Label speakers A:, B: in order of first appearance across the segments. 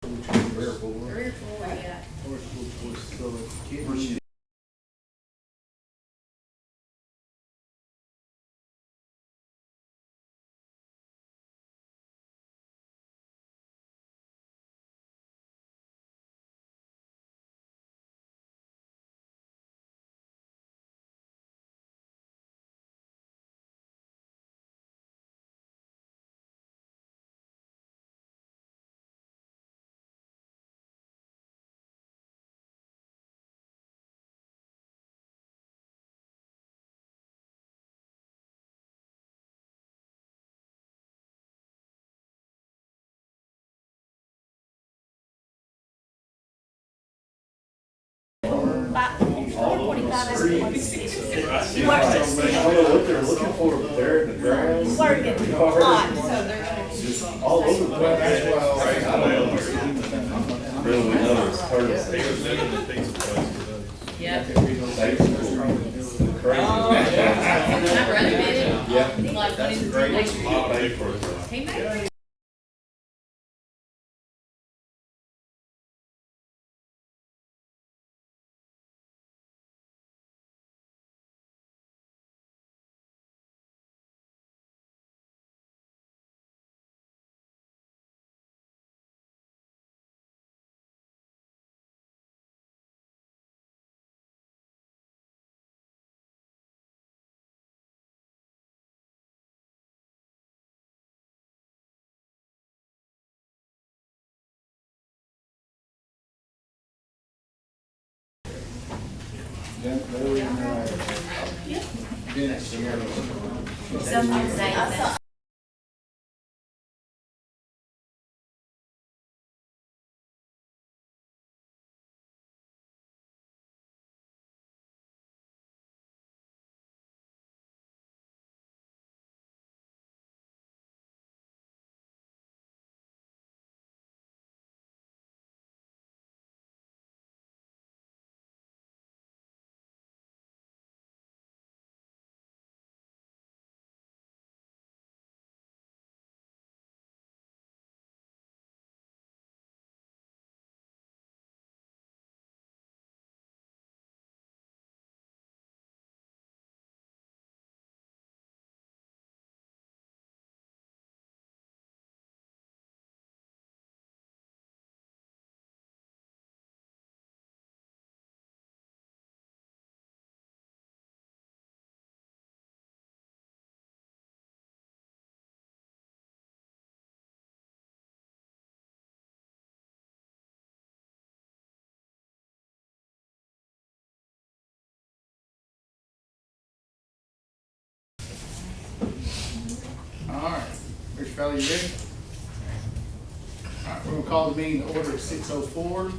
A: Three or four, yeah.
B: So the kid.
A: You watch this.
B: I don't know what they're looking for, but they're in the grass.
A: It's working hot, so they're gonna.
B: All over the place. That's why I don't know. Really, we know it's part of
A: Yeah.
B: crazy.
A: I've renovated.
B: Yeah.
A: Like, what is it? He made me. Something saying that.
C: All right, Mr. Valley, you ready? All right, we're gonna call the meeting to order at 6:04.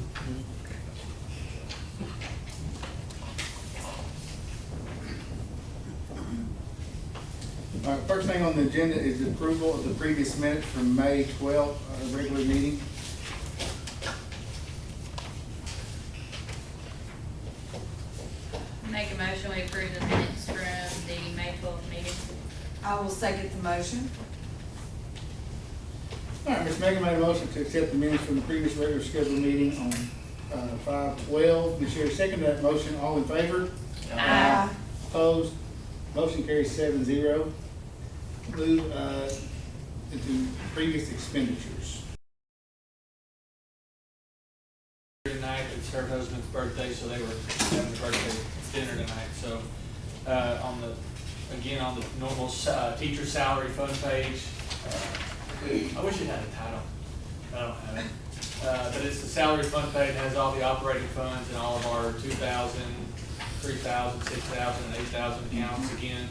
C: All right, first thing on the agenda is the approval of the previous minutes from May 12th, regular meeting.
A: Make a motion, we approve the minutes from the May 12th meeting.
D: I will second the motion.
C: All right, Ms. Megan made a motion to accept the minutes from the previous regular scheduled meeting on 5/12. Ms. Sherry seconded that motion. All in favor?
A: Aye.
C: Opposed? Motion carries 7-0. Move into previous expenditures.
E: Tonight, it's her husband's birthday, so they were having a birthday dinner tonight. So, on the normal teacher salary fund page, I wish it had a title. I don't have it. But it's the salary fund page, has all the operating funds and all of our 2,000, 3,000, 6,000, and 8,000 accounts. Again,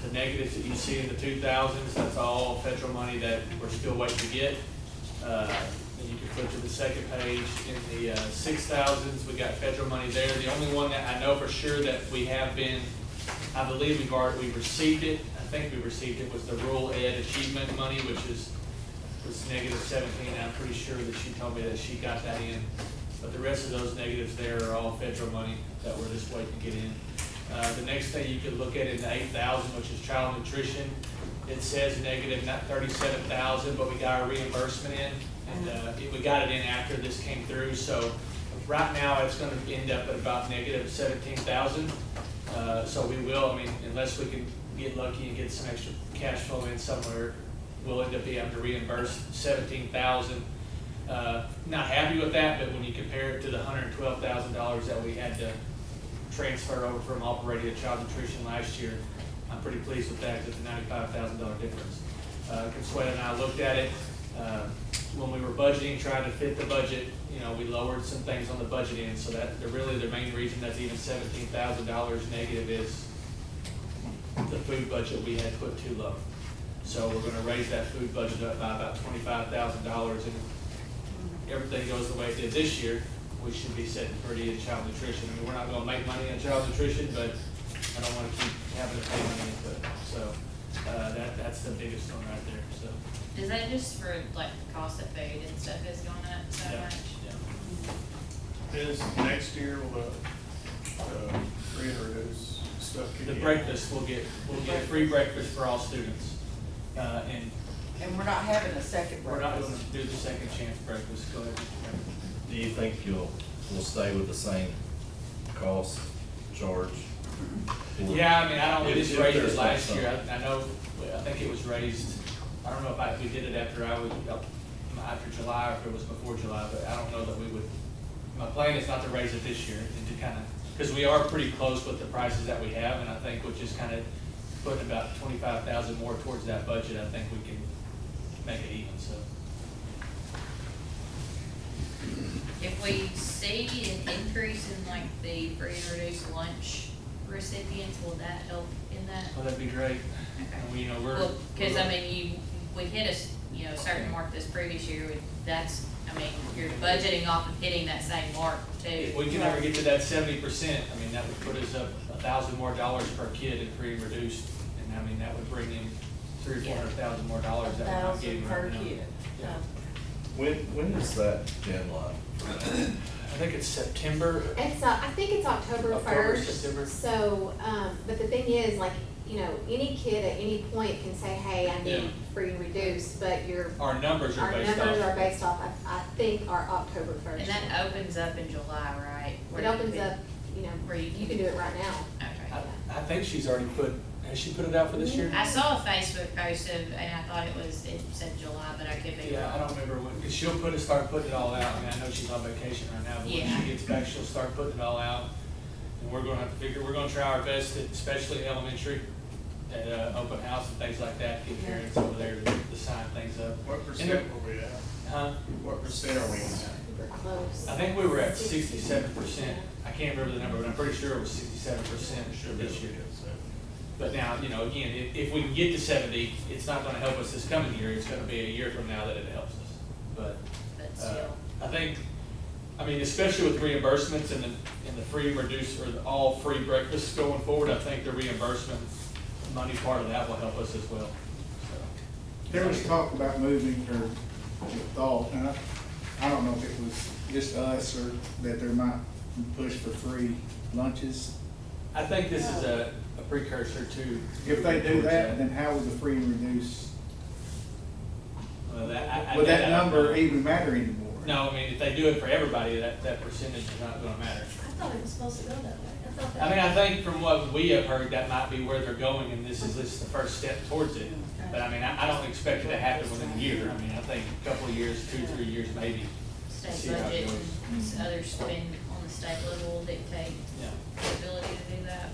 E: the negatives that you see in the 2,000s, that's all federal money that we're still waiting to get. And you can flip to the second page. In the 6,000s, we got federal money there. The only one that I know for sure that we have been, I believe we've received it. I think we received it, was the rural ed achievement money, which was negative 17. I'm pretty sure that she told me that she got that in. But the rest of those negatives there are all federal money that we're just waiting to get in. The next thing you could look at is the 8,000, which is child nutrition. It says negative, not 37,000, but we got our reimbursement in. And we got it in after this came through, so right now it's gonna end up at about negative 17,000. So we will, I mean, unless we can get lucky and get some extra cash flow in somewhere, we'll end up being able to reimburse 17,000. Not happy with that, but when you compare it to the $112,000 that we had to transfer over from operating to child nutrition last year, I'm pretty pleased with that, because it's a $95,000 difference. Consuela and I looked at it, when we were budgeting, trying to fit the budget, you know, we lowered some things on the budget end, so that, really the main reason that's even $17,000 negative is the food budget we had put too low. So we're gonna raise that food budget up by about $25,000, and everything goes the way it did this year, we should be sitting pretty in child nutrition. I mean, we're not gonna make money on child nutrition, but I don't wanna keep having to pay money into it. So, that's the biggest one right there, so.
A: Is that just for like the cost of food and stuff is going up so
E: Yeah,
A: much?
E: yeah.
B: Is next year will reintroduce stuff? kick
E: The
B: in?
E: breakfast, we'll get free breakfast for all students. And
D: And we're not having a second
E: we're not
D: breakfast.
E: gonna do the second chance breakfast, go ahead.
F: Do you think we'll stay with the same cost charge?
E: Yeah, I mean, I don't, we just
F: If
E: raised
F: there's
E: it last
F: not
E: year, I know, I think it was raised, I don't know if we did it after after July, or if it was before July, but I don't know that we would, my plan is not to raise it this year, and to kind of, because we are pretty close with the prices that we have, and I think with just kind of putting about 25,000 more towards that budget, I think we can make it even, so.
A: If we see an increase in like the free and reduced lunch recipients, will that help in that?
E: Well, that'd be great. And we, you know,
A: Well, cause I mean, we hit a certain mark this previous year, that's, I mean, you're budgeting off of hitting that same mark too.
E: if we can ever get to that 70%, I mean, that would put us up $1,000 more per kid in free and reduced, and I mean, that would bring in $300,000 or $400,000 more that we're not getting
D: $1,000 per
E: right now.
D: kid.
E: Yeah.
F: When is that deadline?
E: I think it's September.
G: It's, I think it's October
E: October,
G: 1st.
E: September.
G: So, but the thing is, like, you know, any kid at any point can say, hey, I
E: Yeah.
G: need free and reduced, but
E: Our numbers are
G: our
E: based
G: numbers
E: off.
G: are based off, I think, are October 1st.
A: And that opens up in July, right?
G: It opens up, you know,
A: Where you
G: you can do it right now.
A: Okay.
E: I think she's already has she put it out for this year?
A: I saw a Facebook post of, and I thought it said July, but I could be
E: Yeah, I
A: wrong.
E: don't remember when, because she'll start putting it all out. I mean, I know she's on vacation right now, but when
A: Yeah.
E: she gets back, she'll start putting it all out. And we're gonna have to we're gonna try our best, especially elementary, at open house and things like that, get parents over there to sign things up.
B: What percent were we at?
E: Huh?
B: What percent are we at?
G: We're close.
E: I think we were at 67%. I can't remember the number, but I'm pretty sure it was 67% this year. But now, you know, again, if we can get to 70, it's not gonna help us this coming year, it's gonna be a year from now that it helps us. But,
A: But still,
E: I think, I mean, especially with reimbursements and the free and reduced, or the all free breakfasts going forward, I think the reimbursement money part of that will help us as well, so.
C: There was talk about moving, or thought, and I don't know if it was just us or that there might push for free lunches.
E: I think this is a precursor to.
C: If they do that, then how would the free and reduced,
E: Well,
C: would that
E: I don't
C: number
E: know.
C: even matter anymore?
E: No, I mean, if they do it for everybody, that percentage is not gonna matter.
G: I thought it was supposed to go that way. I thought
E: I mean, I think from what we have heard, that might be where they're going, and this is the first step towards it. But I mean, I don't expect it to happen within a year. I mean, I think a couple of years, 2-3 years maybe.
A: state
E: See how it
A: budget
E: goes.
A: and other spend on the state level will dictate
E: Yeah.
A: the ability to do that.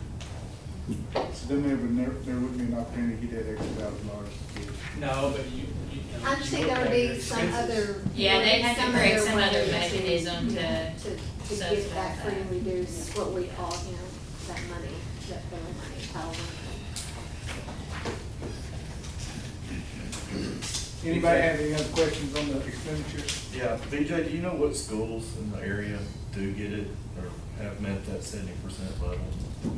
C: So then there wouldn't be an opportunity to get that extra $1,000 a kid.
E: No, but you know.
G: I just think
E: you
G: there would
E: look at your
G: be some
E: expenses.
G: other.
A: Yeah, they'd have to create some other
G: way
A: mechanism to
G: to get
A: subsidize
G: that free and
A: that.
G: reduce what we call, you know, that money, that federal money, however.
C: Anybody have any other questions on the expenditures?
F: Yeah, BJ, do you know what schools in the area do get it or have met that 70% level?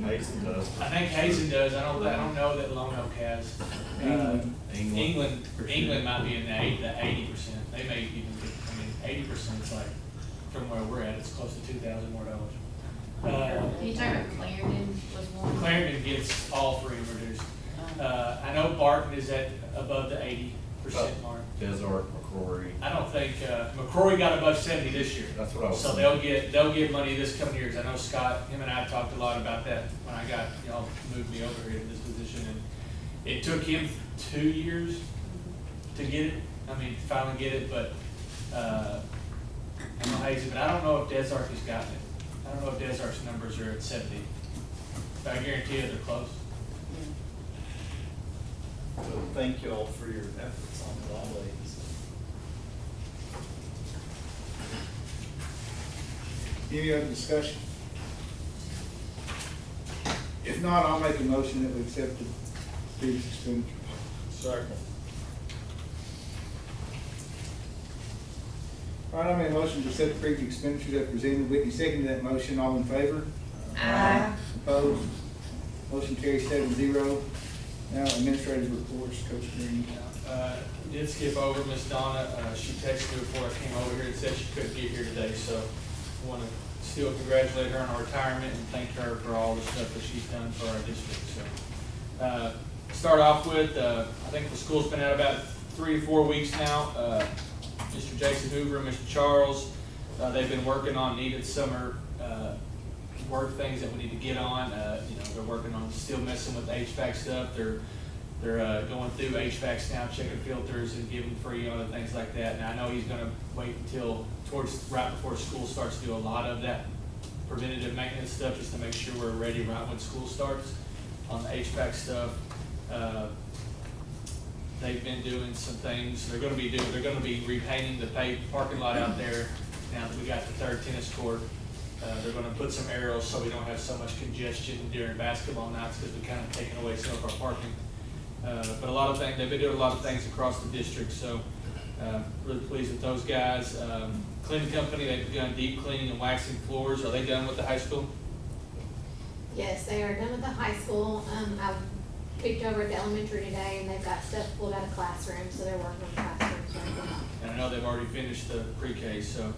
F: Hazen does.
E: I think Hazen does. I don't know that Lone Oak has.
C: England.
E: England might be in the 80%. They may even get, I mean, 80% is like, from where we're at, it's close to $2,000 more dollars.
A: You talking about Clarendon was one?
E: Clarendon gets all free and reduced. I know Barton is at above the 80, mark.
F: Desart, McCrory,
E: I don't think, McCrory got above 70 this year.
F: that's what I was
E: So
F: saying.
E: they'll get money this coming years. I know Scott, him and I talked a lot about that when I got, y'all moved me over here to this position. And it took him 2 years to get it, finally get it, but, I'm hazy, but I don't know if Desart has gotten it. I don't know if Desart's numbers are at 70. But I guarantee you they're close.
H: So thank you all for your efforts on it always.
C: Any other discussion? If not, I'll make a motion that we accept the previous expenditure.
H: Second.
C: All right, I made a motion to accept the previous expenditures as presented. Whitney seconded that motion. All in favor?
A: Aye.
C: Opposed? Motion carries 7-0. Now administrative reports, Coach Green.
E: Did skip over Miss Donna. She texted me before I came over here and said she couldn't get here today, so I want to still congratulate her on her retirement and thank her for all the stuff that she's done for our district. So, start off with, I think the school's been out about 3 to 4 weeks now. Mr. Jason Hoover and Mr. Charles, they've been working on needed summer work things that we need to get on. They're working on still messing with HVAC stuff. They're going through HVACs now, checking filters and giving free on and things like that. And I know he's gonna wait until right before school starts to do a lot of that preventative maintenance stuff, just to make sure we're ready right when school starts on the HVAC stuff. They've been doing some things. They're gonna be repainting the paved parking lot out there now that we got the 3rd tennis court. They're gonna put some arrows so we don't have so much congestion during basketball nights, because we've kind of taken away some of our parking. But they've been doing a lot of things across the district, so really pleased with those guys. Cleaning company, they've done deep cleaning and waxing floors. Are they done with the high school?
G: Yes, they are done with the high school. I've picked over at the elementary today, and they've got stuff pulled out of classrooms, so they're working on classrooms right now.
E: And I know they've already finished the pre-K, so,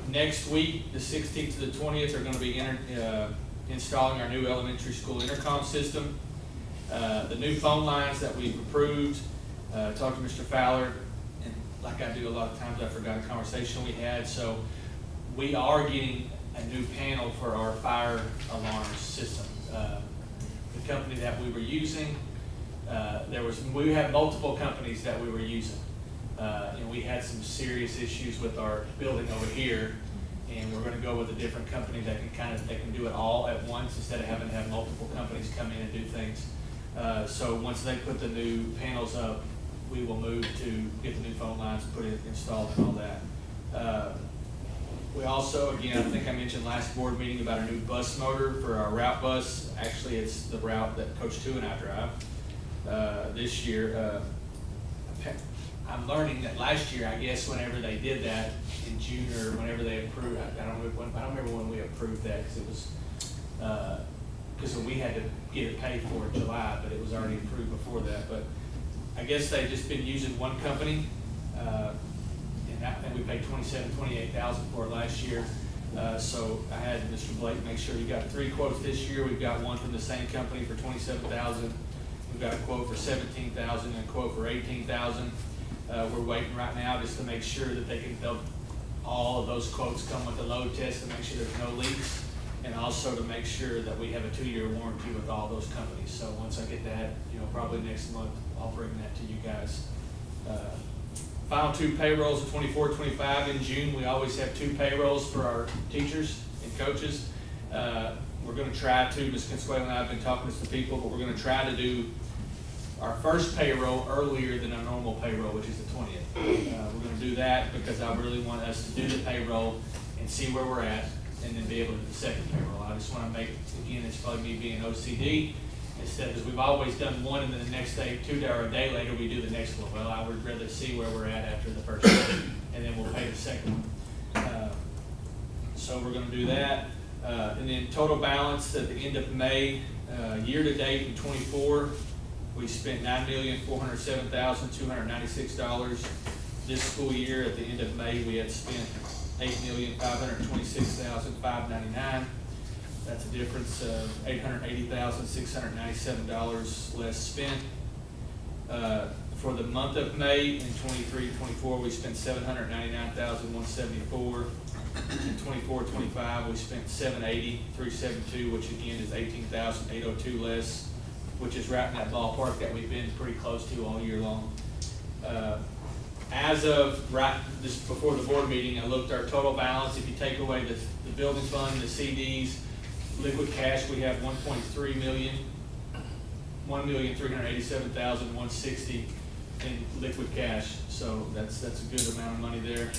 E: next week, the 16th to the 20th, are gonna be installing our new elementary school intercom system. The new phone lines that we've approved, talked to Mr. Fowler, and like I do a lot of times, I forgot a conversation we had, so we are getting a new panel for our fire alarm system. The company that we were using, we had multiple companies that we were using. We had some serious issues with our building over here, and we're gonna go with a different company that can do it all at once instead of having to have multiple companies come in and do things. So once they put the new panels up, we will move to get the new phone lines, put it installed and all that. We also, again, I think I mentioned last board meeting about a new bus motor for our route bus. Actually, it's the route that Coach Tu and I drive. This year, I'm learning that last year, I guess, whenever they did that in June or whenever they approved, I don't remember when we approved that, because it was, because we had to get it paid for in July, but it was already approved before that. But I guess they've just been using one company, and I think we paid $28,000 for it last year. So I had Mr. Blake make sure you got 3 quotes this year. We've got one from the same company for $27,000. We've got a quote for $17,000 and a quote for $18,000. We're waiting right now just to make sure that all of those quotes come with a load test to make sure there's no leaks, and also to make sure that we have a 2-year warranty with all those companies. So once I get that, probably next month, I'll bring that to you guys. Final 2 payrolls of 24-25 in June. We always have 2 payrolls for our teachers and coaches. We're gonna try to, Ms. Consuelo and I have been talking to some people, but we're gonna try to do our first payroll earlier than our normal payroll, which is the 20th. We're gonna do that because I really want us to do the payroll and see where we're at, and then be able to do the second payroll. I just wanna make, again, it's probably me being OCD, instead, because we've always done one and then the next day, 2 or a day later, we do the next one. Well, I would rather see where we're at after the first day, and then we'll pay the second one. So we're gonna do that. And then total balance at the end of May, year to date in '24, we spent $9,407,296. This school year, at the end of May, we had spent $8,526,599. That's a difference of $880,697 less spent. For the month of May in 23-24, we spent $799,174. In 24-25, we spent $780,372, which again is $18,802 less, which is right in that ballpark that we've been pretty close to all year long. As of this before the board meeting, I looked at our total balance. If you take away the building fund, the CDs, liquid cash, we have $1.3 million, $1,387,160 in liquid cash. So that's a good amount of money there.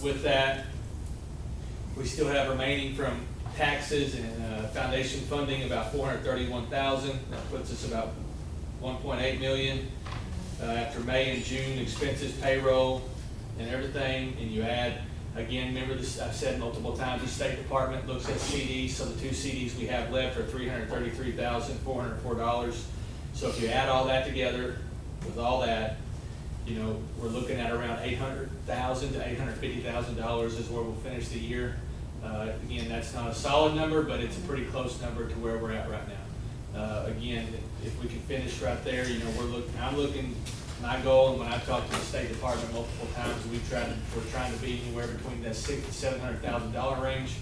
E: With that, we still have remaining from taxes and foundation funding about $431,000. That puts us about $1.8 million. After May and June expenses, payroll, and everything, and you add, again, remember this, I've said multiple times, the State Department looks at CDs, so the 2 CDs we have left are $333,404. So if you add all that together, with all that, you know, we're looking at around $800,000 to $850,000 is where we'll finish the year. Again, that's not a solid number, but it's a pretty close number to where we're at right now. Again, if we can finish right there, you know, I'm looking, my goal, and when I've talked to the State Department multiple times, we're trying to be anywhere between that $600,000 to $700,000 range.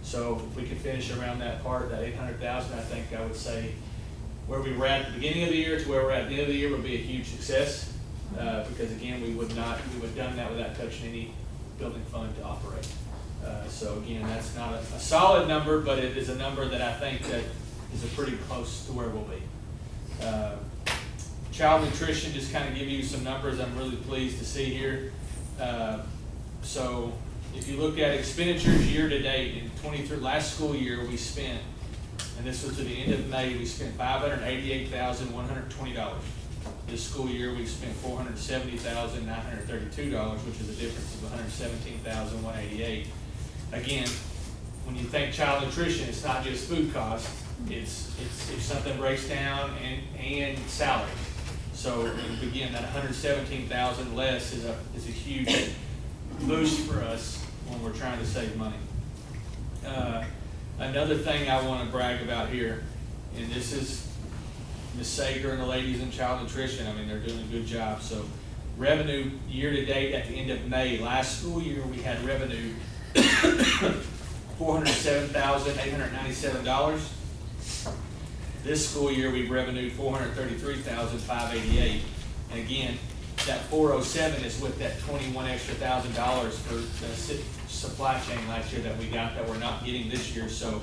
E: So if we can finish around that part, that $800,000, I think I would say where we were at the beginning of the year to where we're at the end of the year would be a huge success. Because again, we would have done that without touching any building fund to operate. So again, that's not a solid number, but it is a number that I think that is a pretty close to where we'll be. Child nutrition, just kind of give you some numbers I'm really pleased to see here. So if you look at expenditures year to date in last school year, we spent, and this was to the end of May, we spent $588,120. This school year, we've spent $470,932, which is a difference of $117,188. Again, when you think child nutrition, it's not just food costs. It's if something breaks down and salary. So again, that $117,000 less is a huge boost for us when we're trying to save money. Another thing I want to brag about here, and this is Ms. Sager and the ladies in child nutrition. I mean, they're doing a good job. So revenue year to date at the end of May, last school year, we had revenue $407,897. This school year, we've revenued $433,588. And again, that 407 is with that $21,000 extra for the supply chain last year that we got that we're not getting this year. So, I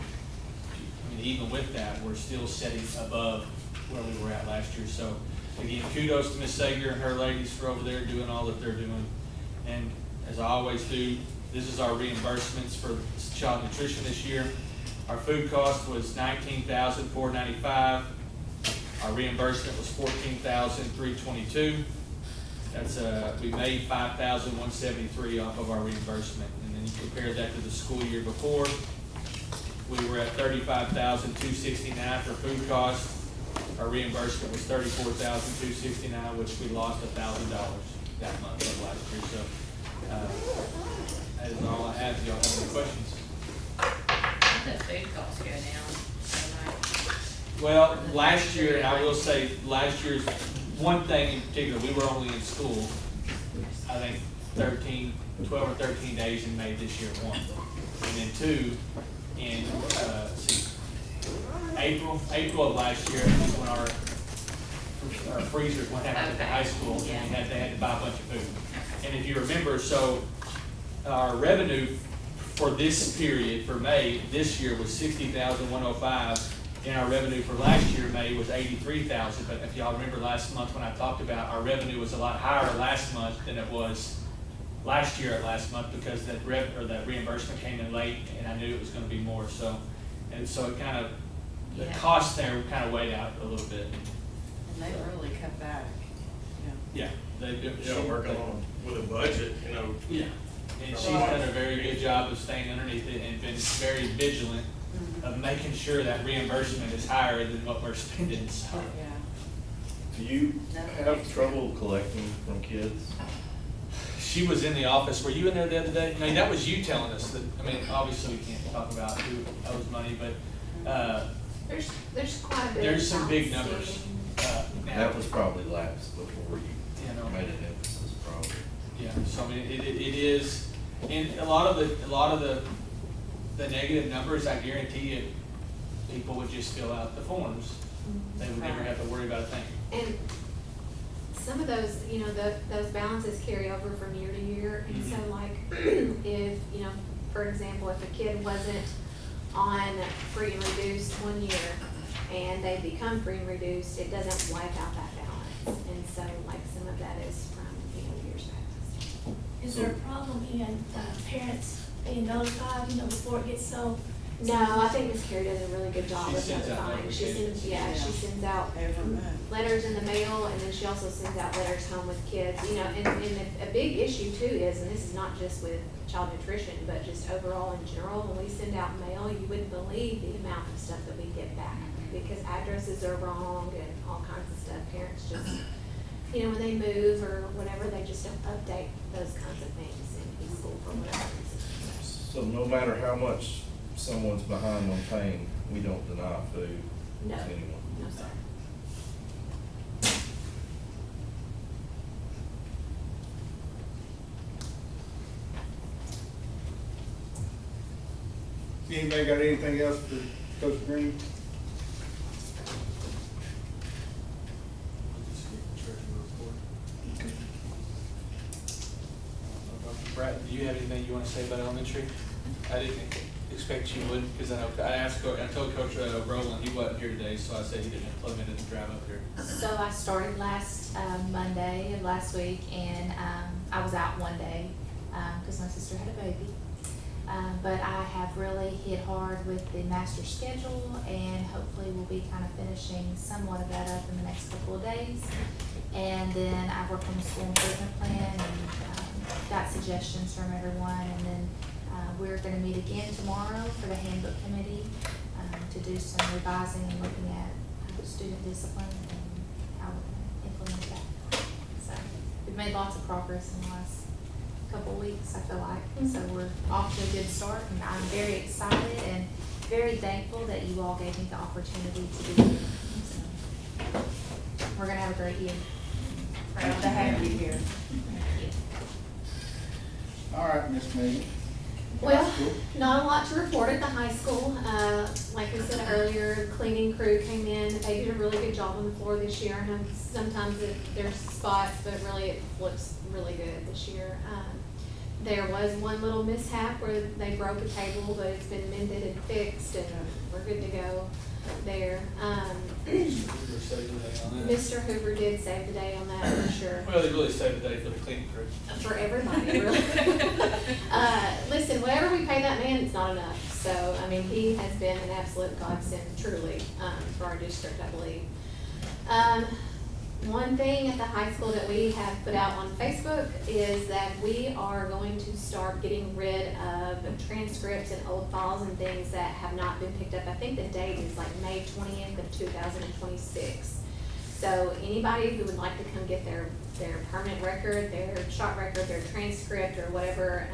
E: mean, even with that, we're still setting above where we were at last year. So, again, kudos to Ms. Sager and her ladies for over there doing all that they're doing. And as I always do, this is our reimbursements for child nutrition this year. Our food cost was $19,495. Our reimbursement was $14,322. That's we made $5,173 off of our reimbursement, and then you compare that to the school year before. We were at $35,269 for food costs. Our reimbursement was $34,269, which we lost $1,000 that month of last year. So that is all I have. Do y'all have any questions?
A: The food costs go down so much.
E: Well, last year, and I will say, last year's one thing in particular, we were only in school, I think 12 or 13 days in May this year, one. And then two, in April of last year, when our freezers went out at the high school, and they had to buy a bunch of food. And if you remember, so our revenue for this period, for May, this year was $60,105, and our revenue for last year, May, was $83,000. But if y'all remember last month when I talked about our revenue was a lot higher last month than it was last year at last month, because that reimbursement came in late, and I knew it was going to be more. So, and so it kind of, the cost there kind of weighed out a little bit.
D: And they really cut back,
E: Yeah, they do.
F: Working on with a budget, you know.
E: Yeah, and she's done a very good job of staying underneath it and been very vigilant of making sure that reimbursement is higher than what we're spending, so.
D: yeah.
F: Do you have trouble collecting from kids?
E: She was in the office. Were you in there the other day? I mean, that was you telling us that, I mean, obviously we can't talk about who owes money, but,
G: There's quite a bit.
E: there's some big numbers.
G: outstanding.
F: That was probably lapsed before
E: You
F: you
E: know.
F: made an emphasis, probably.
E: Yeah, so I mean, it is, and a lot of the negative numbers, I guarantee you, people would just fill out the forms. They would never have to worry about a thing.
G: And some of those, you know, those balances carry over from year to year, and so like, if, you know, for example, if a kid wasn't on free and reduced one year, and they become free and reduced, it doesn't wipe out that balance, and so like some of that is from, you know, years past.
I: Is there a problem in parents being notified, you know, before it gets so?
G: No, I think Ms. Carey does a really good job
E: She
G: of
E: sends out
G: notifying, she sends,
E: notifications.
G: she sends out
D: Every month.
G: letters in the mail, and then she also sends out letters home with kids, you know, and a big issue too is, and this is not just with child nutrition, but just overall in general, when we send out mail, you wouldn't believe the amount of stuff that we get back, because addresses are wrong and all kinds of stuff, parents just, you know, when they move or whatever, they just don't update those kinds of things in school for whatever reason.
F: So no matter how much someone's behind on paying, we don't deny food
G: No,
F: to anyone.
G: no, sir.
C: Anybody got anything else for Coach Green?
E: Brad, do you have anything you want to say about elementary? I didn't expect you would, because I told Coach Rowland he wasn't here today, so I said he didn't have 12 minutes to drive up here.
J: So I started last Monday of last week, and I was out one day because my sister had a baby. But I have really hit hard with the master schedule, and hopefully we'll be kind of finishing somewhat of that up in the next couple of days. And then I worked on the school improvement plan and got suggestions from everyone. And then we're going to meet again tomorrow for the handbook committee to do some revising and looking at student discipline and how we're going to implement that. So we've made lots of progress in the last couple of weeks, I feel like. So we're off to a good start, and I'm very excited and very thankful that you all gave me the opportunity to be here. So we're going to have a great year.
D: Proud to have you here.
J: Thank you.
C: All right, Miss Megan.
G: Well,
C: High school.
G: not a lot to report at the high school. Like we said earlier, cleaning crew came in, they did a really good job on the floor this year. I know sometimes there's spots, but really it looks really good this year. There was one little mishap where they broke a table, but it's been mended and fixed, and we're good to go there. Mr. Hoover did save the day on that for sure.
E: Well, they really saved the day for the cleaning crew.
G: For everybody, really. Listen, whatever we pay that man, it's not enough. So, I mean, he has been an absolute godsend, truly, for our district, I believe. One thing at the high school that we have put out on Facebook is that we are going to start getting rid of transcripts and old files and things that have not been picked up. I think the date is like May 20th of 2026. So anybody who would like to come get their permanent record, their shot record, their transcript, or whatever,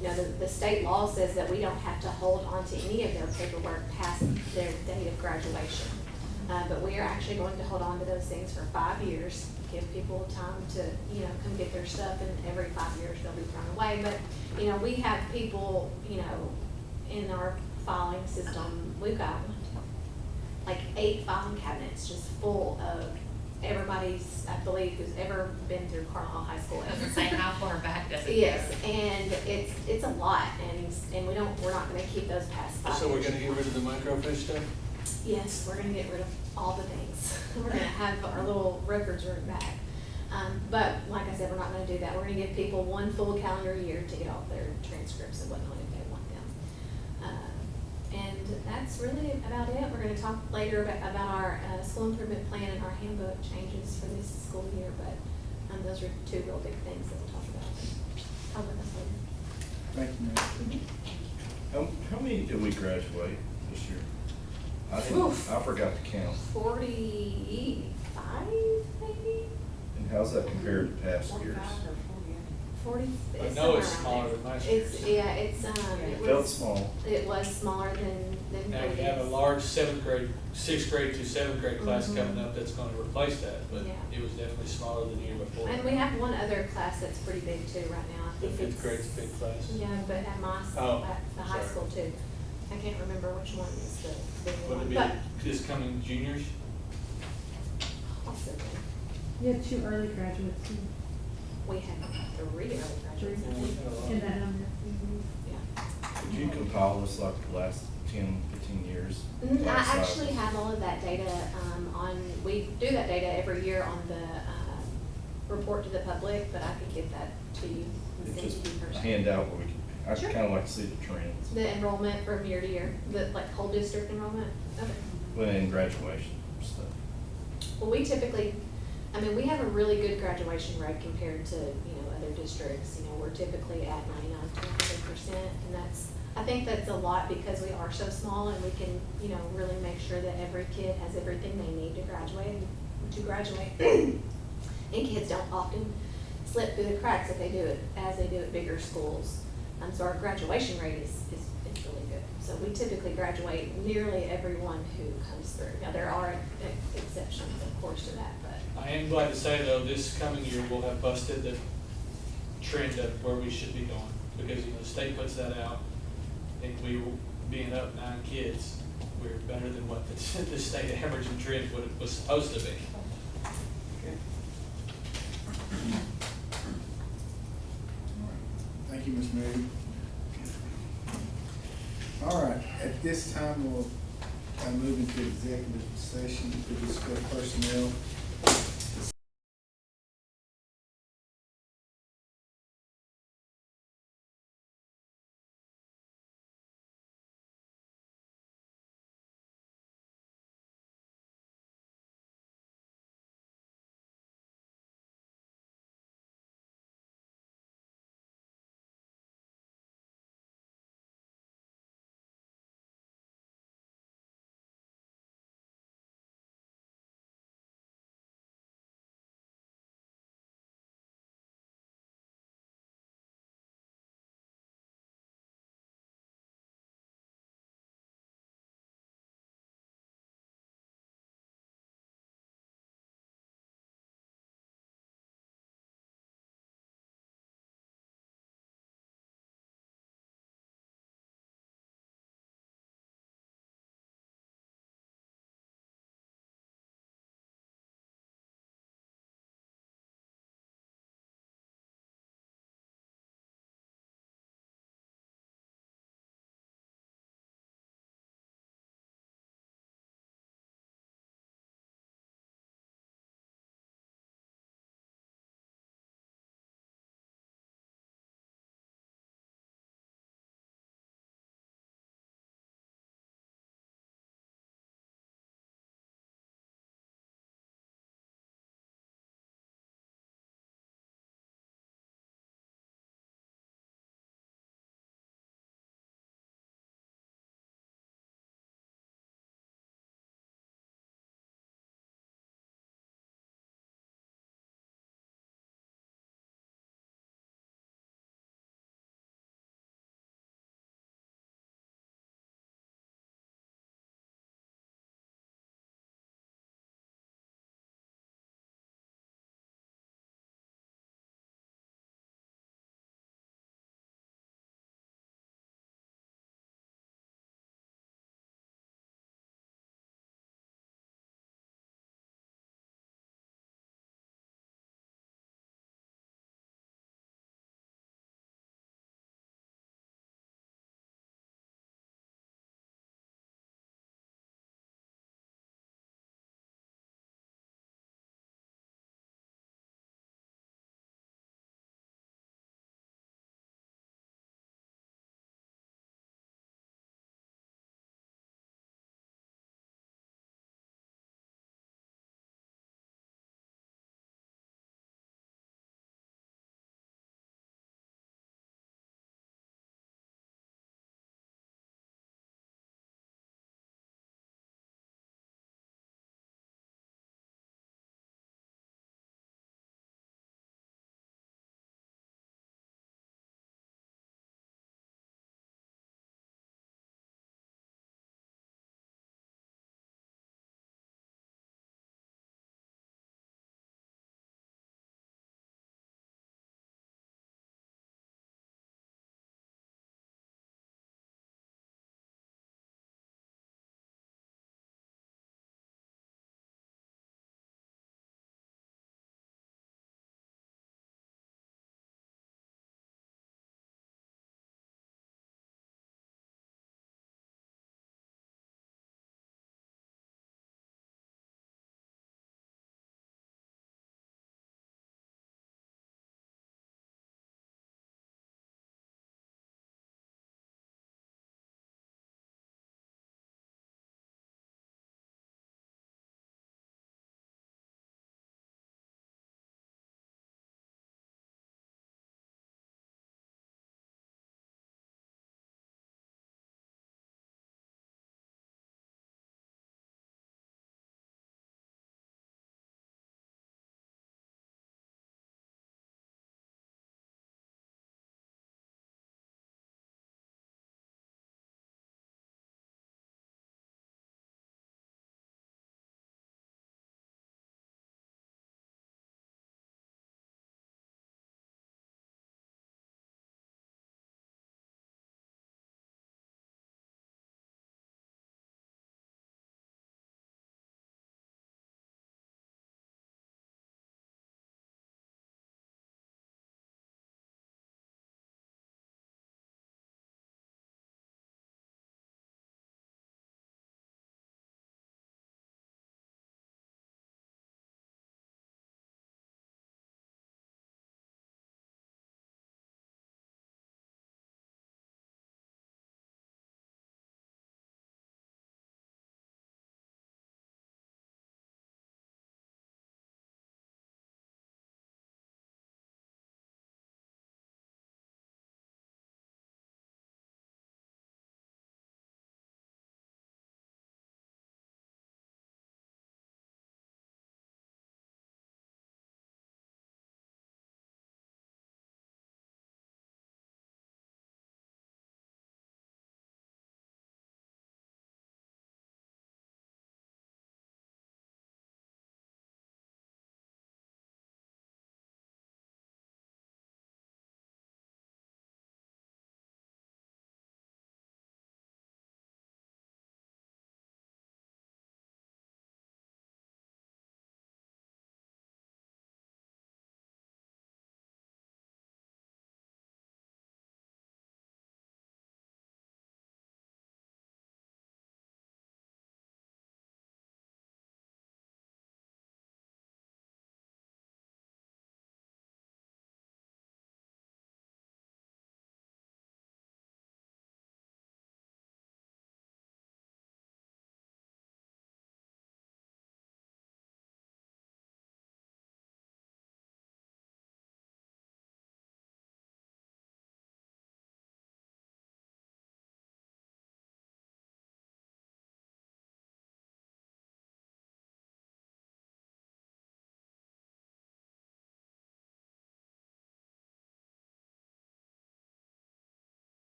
G: you know, the state law says that we don't have to hold on to any of their paperwork past their date of graduation. But we are actually going to hold on to those things for 5 years, give people time to, you know, come get their stuff, and every 5 years they'll be thrown away. But, you know, we have people, you know, in our filing system, we've got like 8 filing cabinets just full of everybody's, I believe, who's ever been through Carlisle High School.
A: I was gonna say, how far back does it go?
G: Yes, and it's a lot, and we're not gonna keep those past 5 years.
E: So we're gonna get rid of the microfiche stuff?
G: Yes, we're gonna get rid of all the things. We're gonna have our little records room back. But like I said, we're not gonna do that. We're gonna give people 1 full calendar year to get all their transcripts and whatnot if they want them. And that's really about it. We're gonna talk later about our school improvement plan and our handbook changes for this school year, but those are 2 real big things that we'll talk about. Talk with us later.
C: Thank you, ma'am.
F: How many did we graduate this year? I forgot to count.
G: 45, maybe?
F: And how's that compared to past years?
G: 40.
E: I know it's smaller than last year's.
G: It's, yeah, it's,
F: It felt small.
G: it was smaller than then
E: Now, we
G: three
E: have a
G: days.
E: large sixth grade to seventh grade class
G: Mhm.
E: coming up that's gonna replace that, but
G: Yeah.
E: it was definitely smaller than the year before.
G: And we have one other class that's pretty big too right now. I
E: The
G: think
E: fifth
G: it's-
E: grade's a big class.
G: Yeah, but at my,
E: Oh,
G: at the high
E: sorry.
G: school too. I can't remember which one is the big
E: Would
G: one,
E: it
G: but
E: be this coming juniors?
G: possibly.
K: You had 2 early graduates too,
G: We have 3 early graduates, I
E: Yeah.
G: think.
K: in that number.
G: Yeah.
F: Could you compile this like the last 10, 15 years?
G: I
F: Class size?
G: actually have all of that data, we do that data every year on the, report to the public, but I could give that to you and
F: It's
G: send
F: just
G: to you
F: a
G: personally.
F: handout where we can, I'd
G: Sure.
F: kinda like to see the trends.
G: The enrollment from year to year, the, like, whole district enrollment? Okay.
F: Well, in graduation stuff.
G: Well, we typically, I mean, we have a really good graduation rate compared to, other districts. We're typically at 99 to 100%, and I think that's a lot because we are so small and we can, really make sure that every kid has everything they need to graduate. And kids don't often slip through the cracks if they do it, as they do at bigger schools. So our graduation rate is really good. So we typically graduate nearly everyone who comes through. Now, there are exceptions, of course, to that, but.
E: I am glad to say though, this coming year we'll have busted the trend of where we should be going. Because, the state puts that out, and we will, being up 9 kids, we're better than what the state average and trend was supposed to be.
C: Thank you, Ms. Moody. All right, at this time, we'll move into executive session to discuss personnel.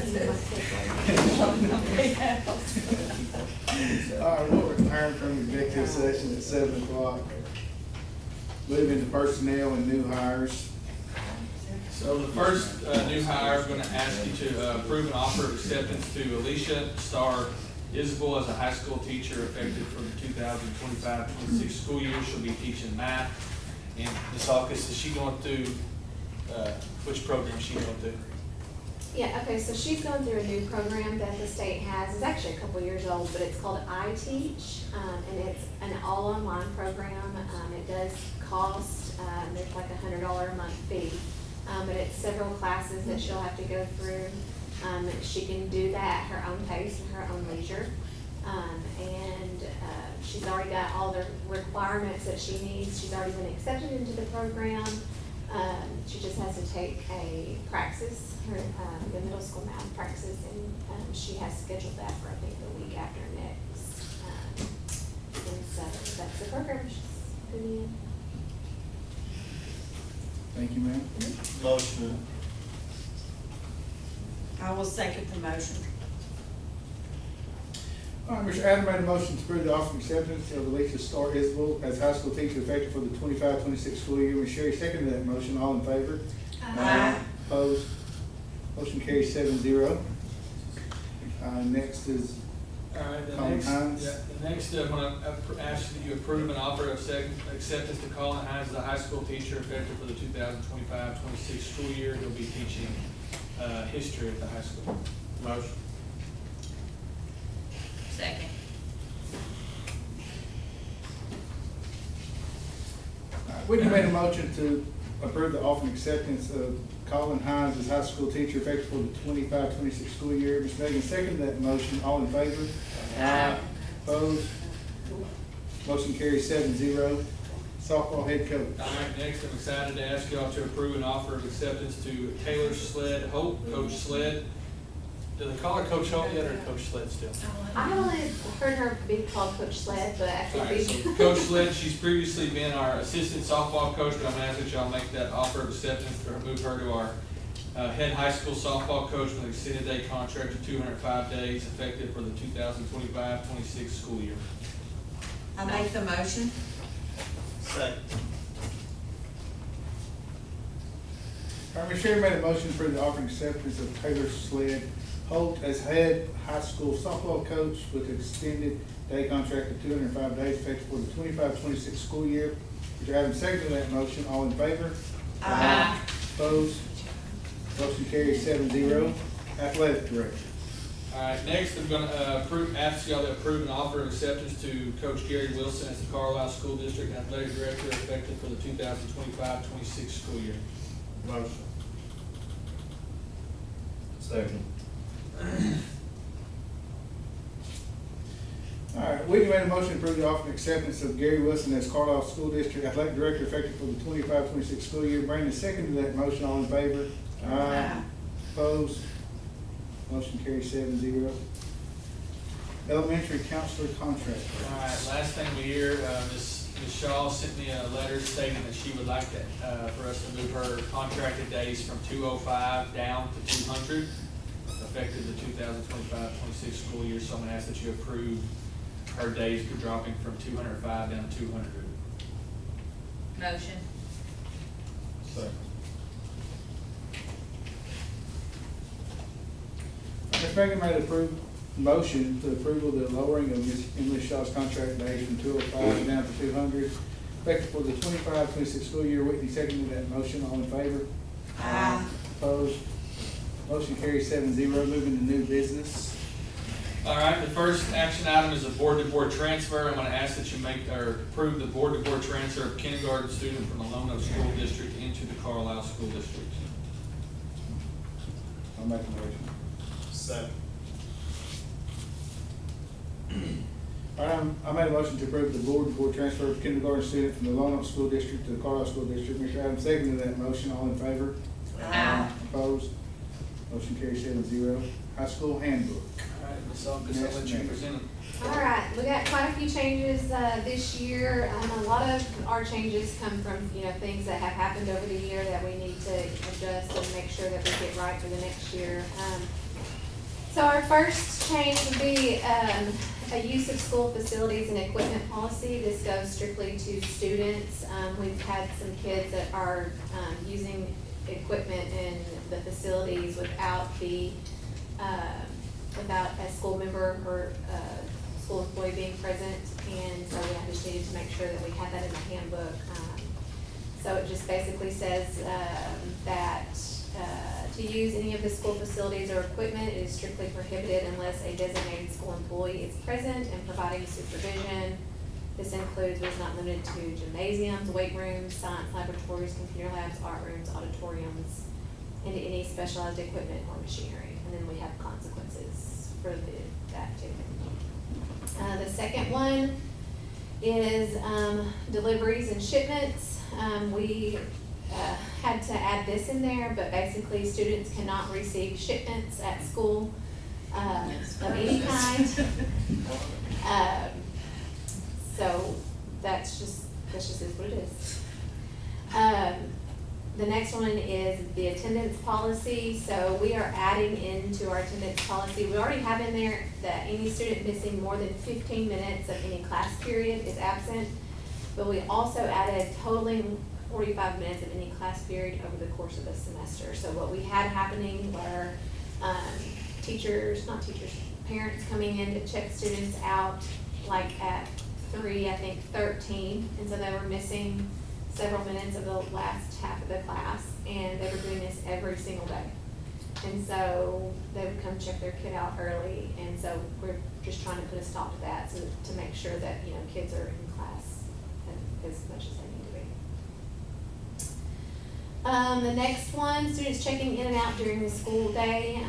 C: All right, we'll return from executive session at 7:00. Move into personnel and new hires.
E: So the first new hire, I'm gonna ask you to approve an offer of acceptance to Alicia Starr Isabel as a high school teacher effective for the 2025-26 school year. She'll be teaching math. And Ms. Hawkins, is she going through, which program is she going through?
G: Yeah, okay, so she's going through a new program that the state has, it's actually a couple years old, but it's called iTeach, and it's an all-online program. It does cost, there's like $100 a month fee, but it's several classes that she'll have to go through. She can do that at her own pace and her own leisure. She's already got all the requirements that she needs. She's already been accepted into the program. She just has to take a praxis, the middle school math praxis, and she has scheduled that for, I think, the week after next. And so that's the program she's putting in.
C: Thank you, ma'am.
H: Motion.
D: I will second the motion.
C: All right, Mr. Adam made a motion to approve the offer of acceptance of Alicia Starr Isabel as high school teacher effective for the 25-26 school year. Ms. Sherry seconded that motion. All in favor?
D: Aye.
C: Opposed? Motion carries 7-0. Next is
E: All right, the
C: Colin
E: next,
C: Hines.
E: the next, I'm gonna ask that you approve an offer of acceptance to Colin Hines as a high school teacher effective for the 2025-26 school year. He'll be teaching, history at the high school.
H: Motion.
A: Second.
C: Whitney made a motion to approve the offer and acceptance of Colin Hines as high school teacher effective for the 25-26 school year. Ms. Megan seconded that motion. All in favor?
A: Aye.
C: Opposed? Motion carries 7-0. Softball head coach.
E: All right, next, I'm excited to ask y'all to approve an offer of acceptance to Taylor Sled Hope, Coach Sled. Do they call her Coach Hope yet, or Coach Sled still?
G: I've only heard her being called Coach Sled, but I
E: All right,
G: think
E: so Coach Sled, she's previously been our assistant softball coach, but I'm gonna ask that y'all make that offer of acceptance to move her to our head high school softball coach with an extended day contract of 205 days effective for the 2025-26 school year.
D: I make the motion.
H: Second.
C: All right, Ms. Sherry made a motion for the offer and acceptance of Taylor Sled Holt as head high school softball coach with extended day contract of 205 days effective for the 25-26 school year. Mr. Adams seconded that motion. All in favor?
D: Aye.
C: Opposed? Motion carries 7-0. Athletic director.
E: All right, next, I'm gonna ask y'all to approve an offer of acceptance to Coach Gary Wilson as the Carlisle School District Athletic Director effective for the 2025-26 school year.
H: Motion.
F: Second.
C: All right, Whitney made a motion to approve the offer and acceptance of Gary Wilson as Carlisle School District Athletic Director effective for the 25-26 school year. Brandon seconded that motion. All in favor?
D: Aye.
C: Opposed? Motion carries 7-0. Elementary counselor contract.
E: All right, last thing we hear, Ms. Shaw sent me a letter stating that she would like to, for us to move her contracted days from 205 down to 200, effective the 2025-26 school year. So I'm gonna ask that you approve her days dropping from 205 down to 200.
A: Motion.
F: Second.
C: Ms. Megan made a motion to approval of the lowering of Ms. Emily Shaw's contract days from 205 down to 200, effective for the 25-26 school year. Whitney seconded that motion. All in favor?
D: Aye.
C: Opposed? Motion carries 7-0. Moving to new business.
E: All right, the first action item is a board-to-board transfer. I'm gonna ask that you make, or approve the board-to-board transfer of kindergarten student from the Lono School District into the Carlisle School District.
C: I'll make a motion.
H: Second.
C: All right, I made a motion to approve the board transfer of kindergarten student from the Lonoc School District to the Carlisle School District. Mr. Adams seconded that motion. All in favor?
D: Aye.
C: Opposed? Motion carries 7-0. High school handbook.
E: All right, Ms. Uncas, I'll let you present them.
G: All right, we got quite a few changes, this year. A lot of our changes come from, things that have happened over the year that we need to adjust and make sure that we get right for the next year. So our first change would be, a use of school facilities and equipment policy. This goes strictly to students. We've had some kids that are, using equipment in the facilities without a school member or, school employee being present, and so we just needed to make sure that we had that in the handbook. So it just basically says, that, to use any of the school facilities or equipment is strictly prohibited unless a designated school employee is present and providing supervision. This includes, but is not limited to gymnasiums, weight rooms, science laboratories, computer labs, art rooms, auditoriums, and any specialized equipment or machinery. And then we have consequences for that too. The second one is deliveries and shipments. We had to add this in there, but basically students cannot receive shipments at school of any kind. So that's just is what it is. The next one is the attendance policy. So we are adding into our attendance policy, we already have in there that any student missing more than 15 minutes of any class period is absent. But we also added totaling 45 minutes of any class period over the course of the semester. So what we had happening were parents coming in to check students out like at 3:13, and so they were missing several minutes of the last half of the class, and they were doing this every single day. And so they would come check their kid out early, and so we're just trying to put a stop to that, so to make sure that, kids are in class as much as they need to be. The next one, students checking in and out during the school day.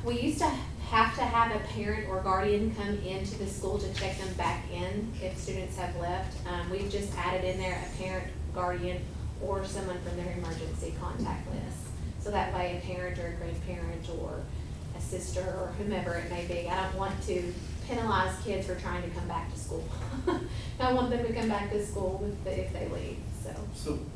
G: We used to have a parent or guardian come into the school to check them back in if students have left. We've just added in there a parent, guardian, or someone from their emergency contact list. So that way a parent or a grandparent or a sister or whomever it may be. I don't want to penalize kids for trying to come back to school. I want them to come back to school if they leave, so.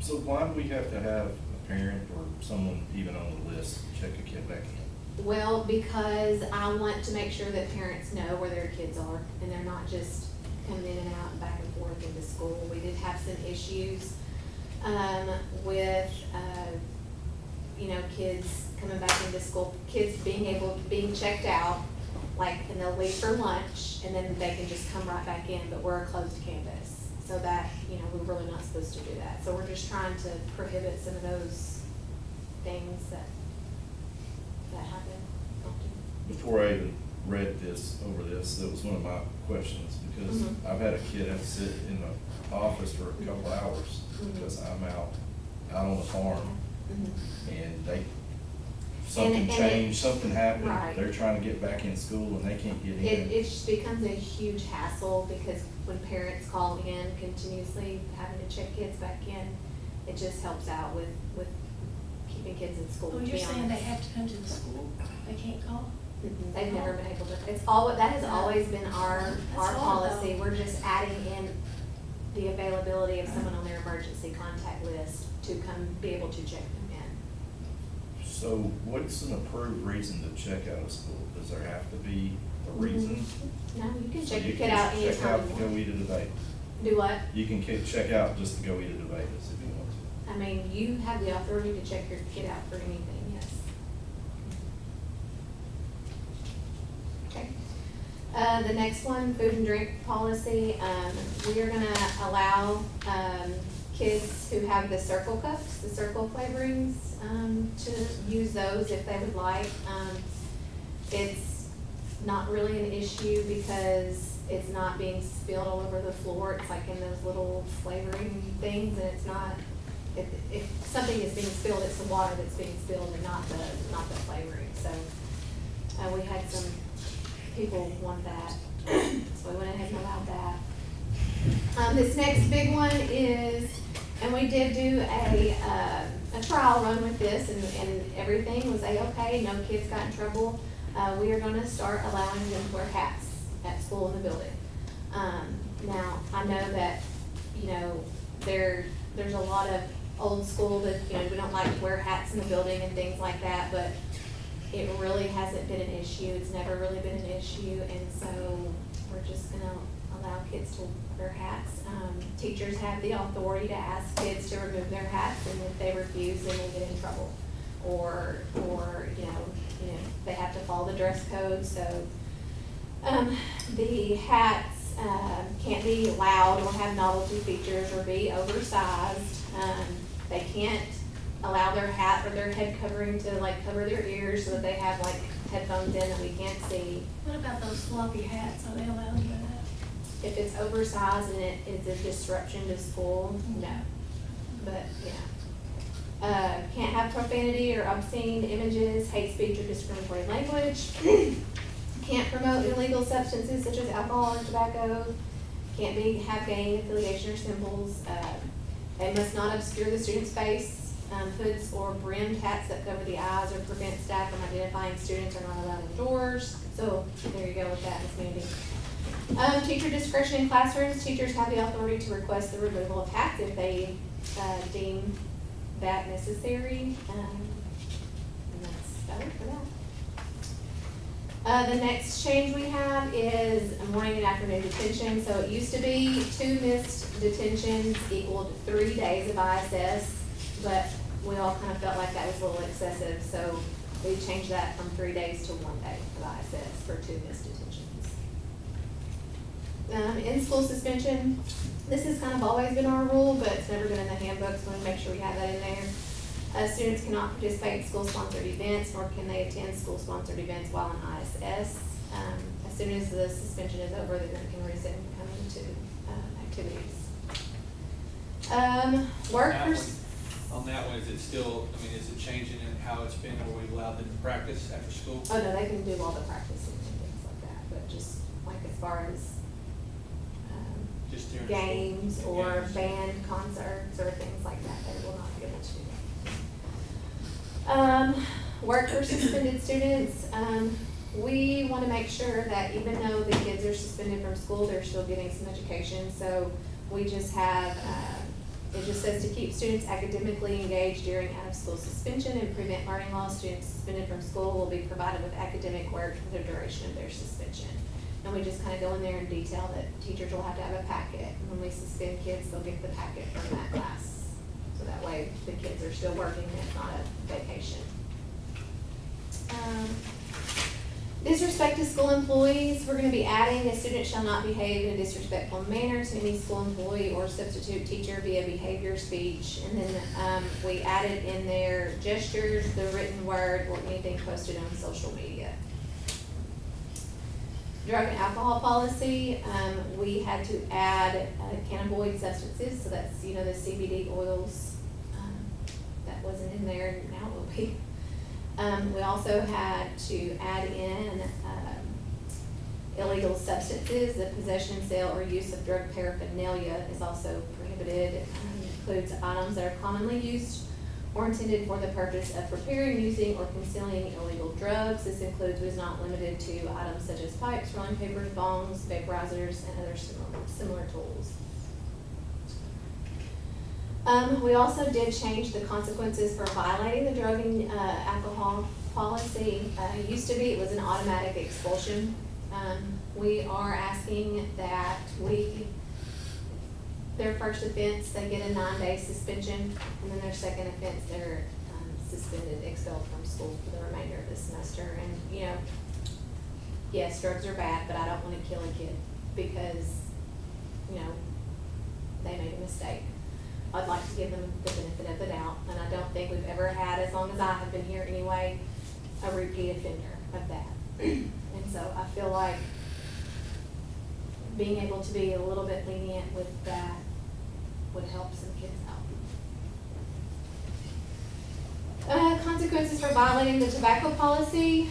F: So why do we have to have a parent or someone even on the list check a kid back in?
G: Well, because I want to make sure that parents know where their kids are and they're not just coming in and out and back and forth into school. We did have some issues with, kids coming back into school, kids being checked out, and they'll leave for lunch and then they can just come right back in, but we're a closed campus. So that, we're really not supposed to do that. So we're just trying to prohibit some of those things that happen often.
F: Before I even read over this, that was one of my questions, because I've had a kid have to sit in the office for a couple hours because I'm out on the farm, and something changed, something happened,
G: right.
F: They're trying to get back in school and they can't get in.
G: It just becomes a huge hassle, because when parents call in continuously having to check kids back in, it just helps out with keeping kids in school.
I: Oh,
G: to
I: you're
G: be
I: saying they
G: honest.
I: have to come to the school? They can't call?
G: They've never been able to, that has always been our
I: hard,
G: policy.
I: though.
G: We're just adding in the availability of someone on their emergency contact list to come be able to check them in.
F: So what's an approved reason to check out of school? Does there have to be a reason?
G: No, you can
F: So
G: check
F: you
G: your kid
F: can
G: out
F: check
G: anytime
F: out
G: you
F: to go
G: want.
F: eat at a Vegas.
G: Do what?
F: You can check out just to go eat at a Vegas if you want to.
G: I mean, you have the authority to check your kid out for anything, yes. Okay. The next one, food and drink policy. We are gonna allow, kids who have the circle cups, the circle flavorings, to use those if they would like. It's not really an issue because it's not being spilled all over the floor. It's like in those little flavoring things, and it's not, if something is being spilled, it's the water that's being spilled and not the flavoring. So, we had some people want that, so we went ahead and allowed that. This next big one is, and we did do a a trial run with this and everything was A-okay, no kids got in trouble. We are gonna start allowing them to wear hats at school in the building. Now, I know that, you know, there's a lot of old school that, you know, we don't like to wear hats in the building and things like that, but it really hasn't been an issue. It's never really been an issue, and so we're just gonna allow kids to wear hats. Teachers have the authority to ask kids to remove their hats, and if they refuse, then they get in trouble. Or, you know, they have to follow the dress code, so, the hats, can't be loud or have novelty features or be oversized. They can't allow their hat or their head covering to like cover their ears so that they have like headphones in that we can't see.
I: What about those floppy hats? Are they allowed to wear that?
G: If it's oversized and it is a disruption to school, no. But, yeah. Can't have profanity or obscene images, hate speech, or discriminatory language. Can't promote illegal substances such as alcohol or tobacco. Can't have gang affiliation or symbols. They must not obscure the student's face. Hoods or brimmed hats that cover the eyes or prevent staff from identifying students are not allowed indoors. So there you go with that, Ms. Mandy. Teacher discretion in classrooms. Teachers have the authority to request the removal of hats if they deem that necessary. And that's about it for that. The next change we have is morning and afternoon detention. So it used to be 2 missed detentions equaled 3 days of ISS, but we all kind of felt like that was a little excessive, so we changed that from 3 days to 1 day of ISS for 2 missed detentions. In-school suspension, this has kind of always been our rule, but it's never been in the handbook, so we want to make sure we have that in there. Students cannot participate in school-sponsored events, nor can they attend school-sponsored events while in ISS. As soon as the suspension is over, then they can resume coming to activities. Workers.
E: On that one, is it still, I mean, is it changing in how it's been, or we've allowed them to practice after school?
G: Oh, no, they can do all the practicing and things like that, but just like as far as
E: Just during
G: games
E: school?
G: or
E: Games.
G: band concerts or things like that, they will not be able to do that. Work for suspended students, we want to make sure that even though the kids are suspended from school, they're still getting some education, so we just have, it just says to keep students academically engaged during out-of-school suspension and prevent learning loss. Students suspended from school will be provided with academic work for the duration of their suspension. And we just kind of go in there and detail that teachers will have to have a packet. When we suspend kids, they'll get the packet from that class. So that way the kids are still working and it's not a vacation. Disrespect to school employees, we're gonna be adding, a student shall not behave in a disrespectful manner to any school employee or substitute teacher via behavior, speech. And then, we added in there gestures, the written word, or anything posted on social media. Drug and alcohol policy, we had to add cannabinoid substances, so that's, you know, the CBD oils, that wasn't in there, and now it will be. We also had to add in illegal substances. The possession, sale, or use of drug paraphernalia is also prohibited. It includes items that are commonly used or intended for the purpose of preparing, using, or concealing illegal drugs. This includes, but is not limited to, items such as pipes, rolling papers, bongs, vaporizers, and other similar tools. We also did change the consequences for violating the drug and alcohol policy. It used to be it was an automatic expulsion. We are asking that their first offense, they get a 9-day suspension, and then their second offense, they're suspended, expelled from school for the remainder of the semester. And, you know, yes, drugs are bad, but I don't want to kill a kid because, you know, they made a mistake. I'd like to give them the benefit of the doubt, and I don't think we've ever had, as long as I have been here anyway, a repeat offender of that. And so I feel like being able to be a little bit lenient with that would help some kids out. Consequences for violating the tobacco policy.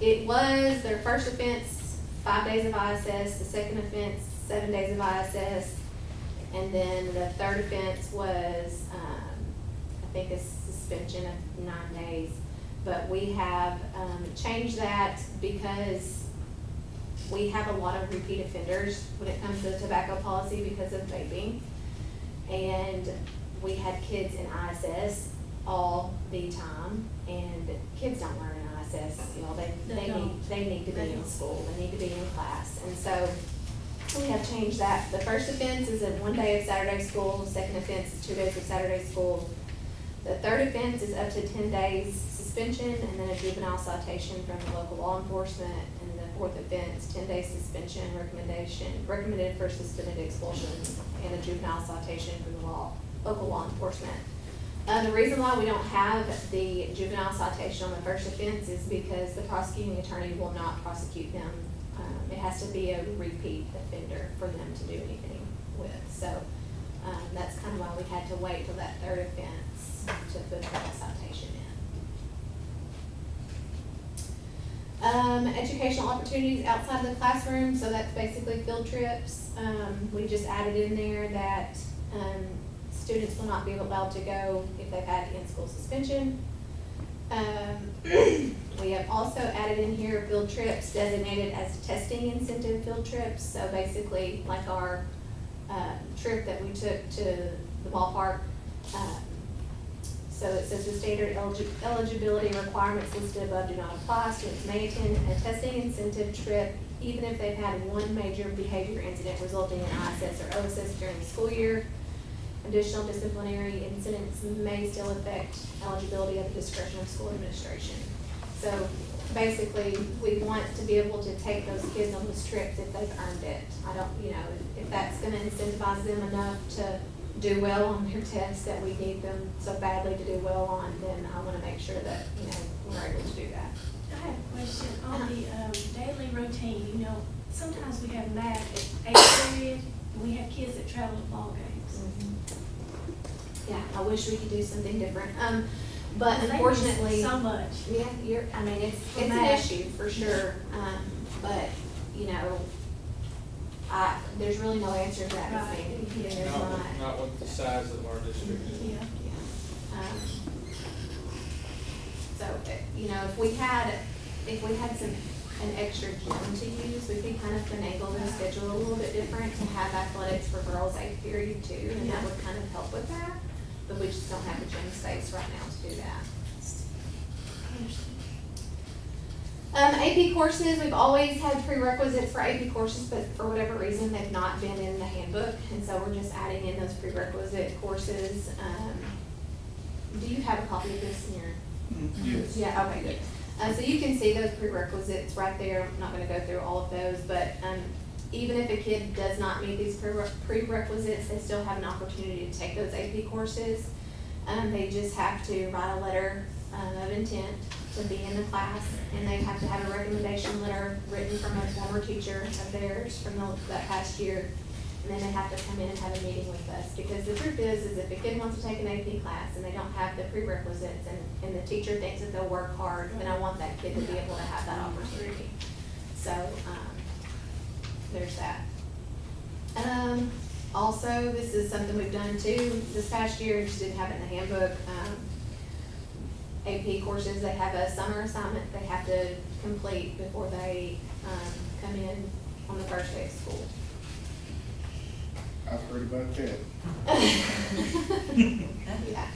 G: It was their first offense, 5 days of ISS, the second offense, 7 days of ISS, and then the third offense was think a suspension of 9 days. But we have, changed that because we have a lot of repeat offenders when it comes to the tobacco policy because of vaping. And we had kids in ISS all the time, and kids don't learn in ISS, you know, they need to be in school, they need to be in class. And so we have changed that. The first offense is 1 day of Saturday school, the second offense is 2 days of Saturday school. The third offense is up to 10 days suspension, and then a juvenile citation from the local law enforcement. And the fourth offense, 10 days suspension, recommended for suspended expulsion, and a juvenile citation from the local law enforcement. The reason why we don't have the juvenile citation on the first offense is because the prosecuting attorney will not prosecute them. It has to be a repeat offender for them to do anything with. So that's kind of why we had to wait till that third offense to put that citation in. Educational opportunities outside of the classroom, so that's basically field trips. We just added in there that students will not be allowed to go if they've had in-school suspension. We have also added in here field trips designated as testing incentive field trips. So basically, like our trip that we took to the ballpark. So it says the standard eligibility requirements listed above do not apply. Students may attend a testing incentive trip even if they've had one major behavior incident resulting in ISS or OSS during the school year. Additional disciplinary incidents may still affect eligibility at the discretion of school administration. So basically, we want to be able to take those kids on those trips if they've earned it. I don't, you know, if that's gonna incentivize them enough to do well on their tests that we need them so badly to do well on, then I wanna make sure that, you know, we're able to do that.
I: I have a question on the daily routine. You know, sometimes we have math at 8th period, and we have kids that travel to ball games.
G: Yeah, I wish we could do something different. But
I: They miss
G: unfortunately.
I: so much.
G: Yeah, I mean, it's an
I: math.
G: issue for sure. But, you know, there's really no answer to that, Ms.
I: Right.
G: Sandy. There's
E: Not with the size of our district.
I: Yeah.
G: Yeah. So, you know, if we had an extra gym to use, we could kind of finagle the schedule a little bit different to have athletics for girls 8th period too, and that would kind of help with that. But we just don't have the gym space right now to do that. AP courses, we've always had prerequisites for AP courses, but for whatever reason, they've not been in the handbook, and so we're just adding in those prerequisite courses. Do you have a copy of this in your?
C: Yes.
G: Yeah, okay, good. So you can see those prerequisites right there. I'm not gonna go through all of those, but, even if a kid does not meet these prerequisites, they still have an opportunity to take those AP courses. They just have to write a letter of intent to be in the class, and they have to have a recommendation letter written from a former teacher of theirs from that past year. And then they have to come in and have a meeting with us, because the truth is if a kid wants to take an AP class and they don't have the prerequisites and the teacher thinks that they'll work hard, then I want that kid to be able to have that opportunity. So, there's that. Also, this is something we've done too this past year, just didn't have it in the handbook. AP courses, they have a summer assignment they have to complete before they come in on the first day of school.
C: I've heard about that.
G: Yeah.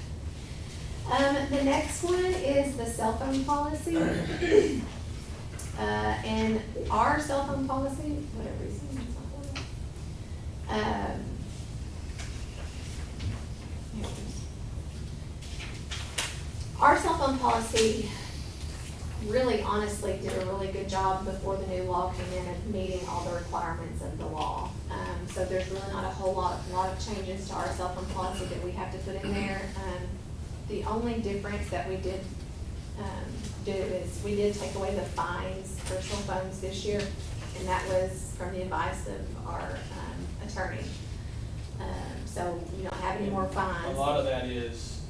G: The next one is the cell phone policy. And our cell phone policy, whatever reason, it's not working. Our cell phone policy really honestly did a really good job before the new law came in of meeting all the requirements of the law. So there's really not a lot of changes to our cell phone policy that we have to put in there. The only difference that we did do is we did take away the fines for cell phones this year, and that was from the advice of our attorney. So we don't have any more fines.
E: A lot of that is,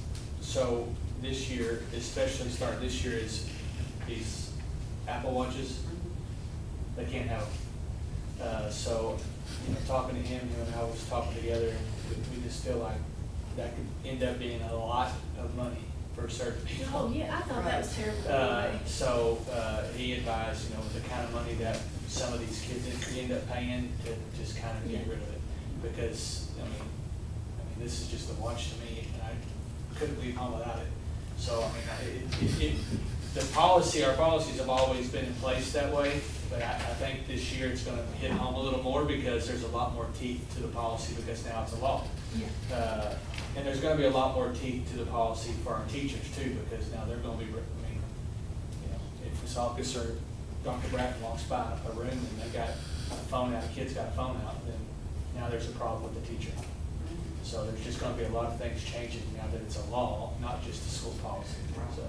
E: so this year, especially starting this year, is these Apple Watches, they can't have them. So, you know, talking to him and I was talking together, we just feel like that could end up being a lot of money for certain people.
I: Oh, yeah, I thought that was terrible.
E: So, he advised, you know, the kind of money that some of these kids end up paying to just kind of get
I: Yeah.
E: rid of it. Because, I mean, this is just a watch to me, and I couldn't leave home without it. So, I mean, the policy, our policies have always been in place that way, but I think this year it's gonna hit home a little more because there's a lot more teeth to the policy because now it's a law.
I: Yeah.
E: And there's gonna be a lot more teeth to the policy for our teachers too, because now they're gonna be, I mean, you know, if Ms. Alkus or Dr. Bratton walks by a room and they got a phone out, a kid's got a phone out, then now there's a problem with the teacher. So there's just gonna be a lot of things changing now that it's a law, not just a school policy, so.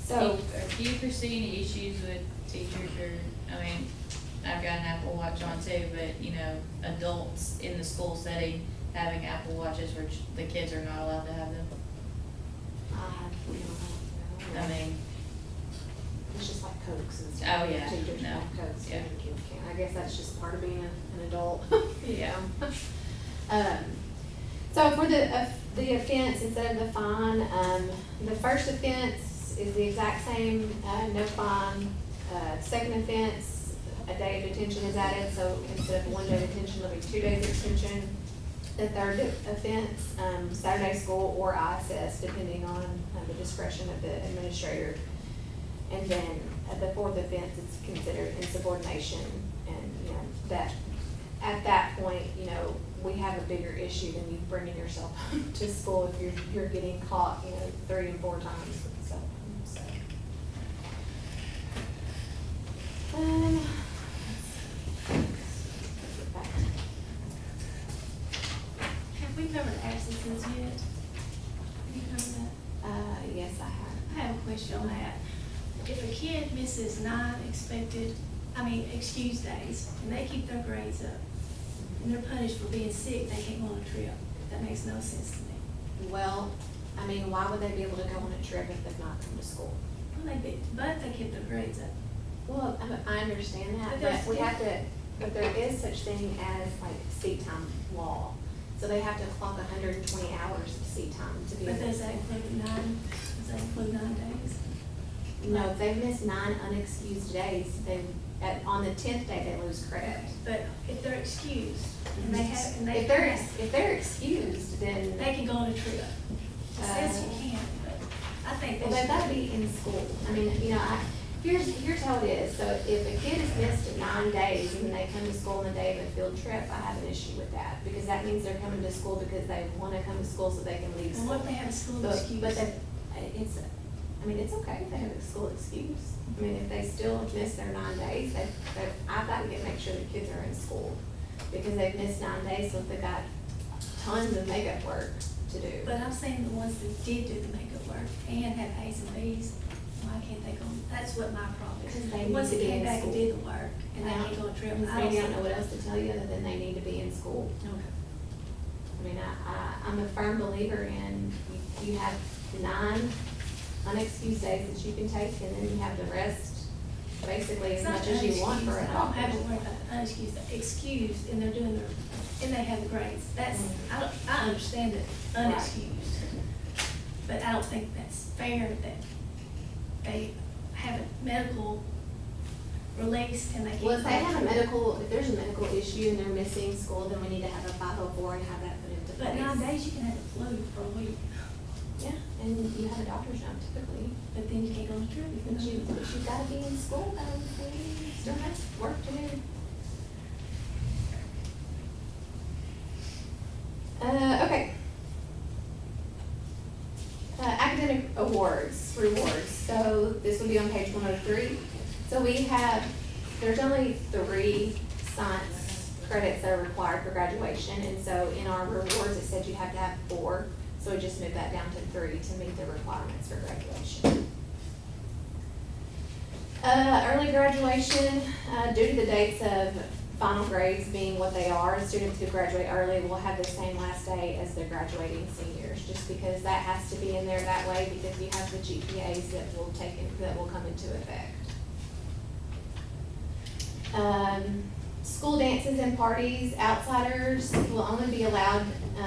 G: So,
A: Do you foresee any issues with teachers or, I mean, I've got an Apple Watch on too, but, you know, adults in the school setting having Apple Watches where the kids are not allowed to have them? I mean,
G: it's just like Cokes and stuff.
A: Oh, yeah,
G: Teachers
A: no,
G: have Cokes,
A: yeah.
G: and kids can't. I guess that's just part of being an adult.
A: Yeah.
G: So for the offense, instead of the fine, the first offense is the exact same, no fine. Second offense, a day of detention is added, so instead of 1 day detention, it'll be 2 days extension. The third offense, Saturday school or ISS, depending on the discretion of the administrator. And then the fourth offense, it's considered insubordination, and, you know, that, at that point, you know, we have a bigger issue than you bringing yourself to school if you're getting caught, you know, 3 and 4 times with something, so.
I: Have we covered absences yet? Have you covered that?
G: Yes, I have.
I: I have a question on that. If a kid misses 9 excused days, and they keep their grades up, and they're punished for being sick, they can't go on a trip. That makes no sense to me.
G: Well, I mean, why would they be able to go on a trip if they've not come to school?
I: But they kept their grades up.
G: Well, I understand that,
I: But
G: but
I: there's
G: we have to, but there is such thing as like seat time law. So they have to clock 120 hours of seat time to be.
I: But
G: able
I: does
G: to-
I: that include 9 days?
G: No, if they've missed 9 unexcused days, on the 10th day, they lose credit.
I: But if they're excused, and they have, and
G: If they're excused, then,
I: they can go on a trip. It says you can, but I think
G: well,
I: they
G: they've
I: should.
G: gotta be in school. I mean, you know, here's how it is. So if a kid has missed 9 days and they come to school on the day of a field trip, I have an issue with that. Because that means they're coming to school because they wanna come to school so they can leave
I: And
G: school.
I: what if they have a school
G: But
I: excuse?
G: it's okay if they have a school excuse. I mean, if they still have missed their 9 days, I've got to make sure the kids are in school. Because they've missed 9 days, so if they've got tons of makeup work to do.
I: But I'm saying the ones that did do the makeup work and have A's and B's, why can't they go? That's what my problem is.
G: Because they
I: The ones
G: need
I: that
G: to be
I: came
G: in
I: back and
G: school.
I: did the work, and they can't go on a trip.
G: Ms.
I: I
G: Mandy, I don't
I: see-
G: know what else to tell you other than they need to be in school.
I: Okay.
G: I mean, I'm a firm believer in, you have 9 unexcused days that you can take, and then you have the rest, basically as
I: It's not
G: much as you want for
I: unexcused.
G: an
I: I don't have
G: office.
I: to worry about unexcused, excused, and they're doing their, and they have the grades. That's, I understand it, unexcused. But I don't think that's fair that they have a medical release and they can't.
G: Well, if they have if there's a medical issue and they're missing school, then we need to have a 504 and have that put into place.
I: But 9 days, you can have a flu for a week,
G: Yeah, and you have a doctor's note typically,
I: but then you can't go on a trip.
G: but you've gotta be in school, though, so you still have work to do. Okay. Academic rewards, so this will be on page 103. So there's only 3 science credits that are required for graduation, and so in our rewards, it said you have to have 4, so we just moved that down to 3 to meet the requirements for graduation. Early graduation, due to the dates of final grades being what they are, students who graduate early will have the same last day as their graduating seniors, just because that has to be in there that way, because you have the GPAs that will come into effect. School dances and parties, outsiders will only be allowed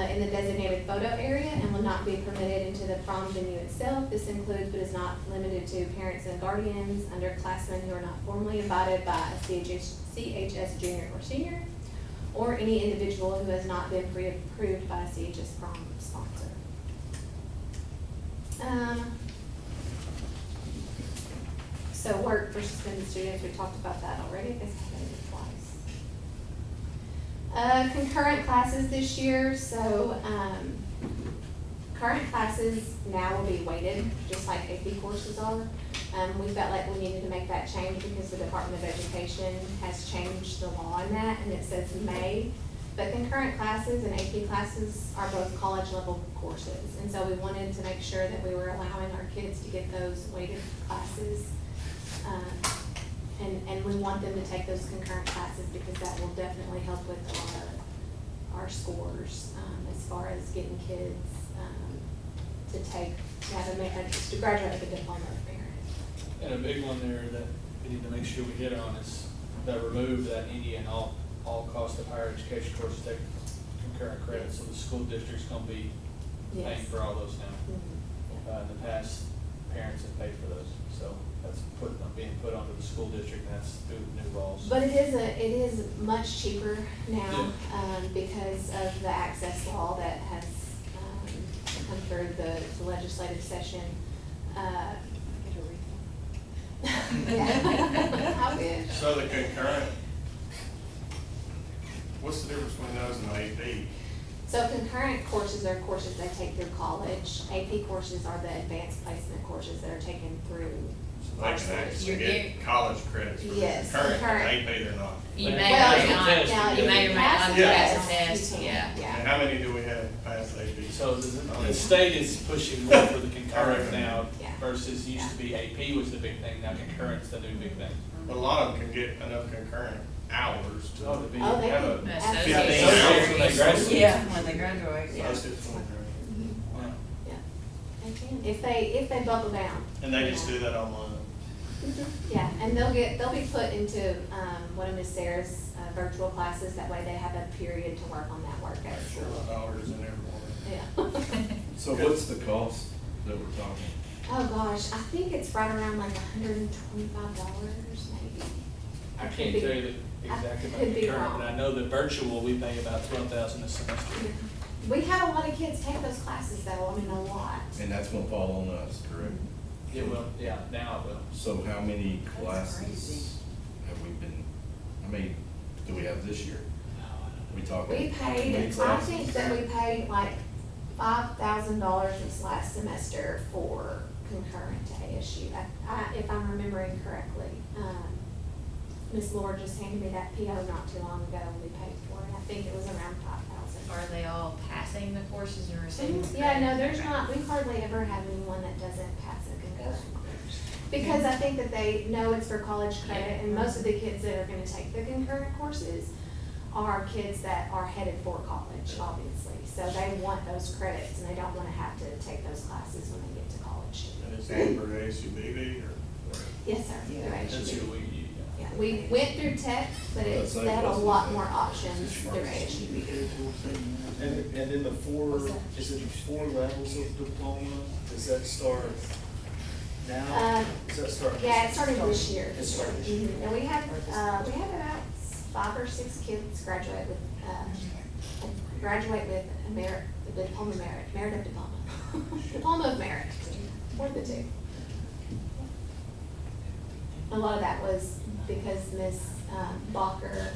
G: in the designated photo area and will not be permitted into the prom venue itself. This includes but is not limited to parents and guardians, underclassmen who are not formally invited by a CHS junior or senior, or any individual who has not been pre-approved by a CHS prom sponsor. So work for suspended students, we talked about that already, I guess I had it twice. Concurrent classes this year, so, current classes now will be weighted, just like AP courses are. We felt like we needed to make that change because the Department of Education has changed the law on that, and it says may. But concurrent classes and AP classes are both college level courses, and so we wanted to make sure that we were allowing our kids to get those weighted classes. And we want them to take those concurrent classes because that will definitely help with our scores, as far as getting kids, to graduate with a diploma of merit.
E: And a big one there that we need to make sure we hit on is that remove that any and all cost of higher education courses take concurrent credits, so the school district's gonna be paying
G: Yes.
E: for all those now.
G: Mhm.
E: In the past, parents have paid for those, so that's being put onto the school district, and that's through the new laws.
G: But it is much cheaper now, because of the access law that has, come through the legislative session. Yeah. I wish.
B: So the concurrent, what's the difference between those and the AP?
G: So concurrent courses are courses they take through college. AP courses are the advanced placement courses that are taken through
B: So
G: our
B: they can
G: schools.
B: actually get college credits for the
G: Yes,
B: concurrent, but
G: concurrent.
B: AP they're not.
A: You
E: Well,
A: may
G: Well,
A: or may
E: yeah,
A: not,
G: now,
A: you may or may not
G: pass
A: pass
G: the
A: the
G: test,
A: test,
G: you can,
A: yeah.
B: And how many do we have pass AP?
E: So the state is pushing more for the concurrent now
G: Yeah.
E: versus used to be AP was the big thing, now concurrent's the new big thing.
B: But a lot of them can get enough concurrent hours to.
E: Oh, to be,
G: Oh, they
E: have
G: can.
E: a.
G: Absolutely.
E: Associates when they graduate.
D: Yeah, when they graduate, yeah.
B: Most of them.
E: Yeah.
G: Yeah, they can, if they buckle down.
B: And they just
G: Yeah.
B: do that online.
G: Yeah, and they'll be put into, one of Miss Sarah's, virtual classes, that way they have a period to work on that work at
B: Sure,
G: school.
B: dollars in every one.
G: Yeah.
F: So what's the cost that we're talking?
G: Oh, gosh, I think it's right around like $125 maybe.
E: I
G: Could
E: can't
G: be-
E: tell you the exact
G: I
E: amount
G: could
E: of
G: be
E: concurrent,
G: wrong.
E: but I know that virtual, we pay about 12,000 a semester.
G: We have a lot of kids take those classes though, I mean, a lot.
F: And that's gonna fall on us, correct?
E: It will, yeah, now it will.
F: So how many
D: That's crazy.
F: classes have we been, how many do we have this year? We talking?
G: We
F: how many
G: paid, I
F: classes?
G: think that we paid like $5,000 this last semester for concurrent to ASU, if I'm remembering correctly. Ms. Lord just handed me that PO not too long ago, and we paid for it, I think it was around 5,000.
A: Are they all passing the courses and receiving?
G: Yeah, no,
A: credit?
G: there's
A: Okay.
G: not, we hardly ever have anyone that doesn't pass a concurrent course. Because I think that they know it's for college credit, and most of the kids that are gonna take the concurrent courses are kids that are headed for college, obviously. So they want those credits, and they don't wanna have to take those classes when they get to college.
B: And is that for ASUBB or?
G: Yes, sir.
D: Yeah.
G: through
E: That's
G: ASU.
E: who we,
G: Yeah, we went through tech, but they have a lot more options through ASU.
H: And then the four,
G: What's that?
H: is it the 4 levels of diploma? Does that start now?
G: Uh,
H: Does that start?
G: Yeah, it started this year.
H: It started this year.
G: Mhm. And we had about 5 or 6 kids graduate with a merit, the diploma merit of diploma. Diploma of merit, one of the two. A lot of that was because Ms. Bacher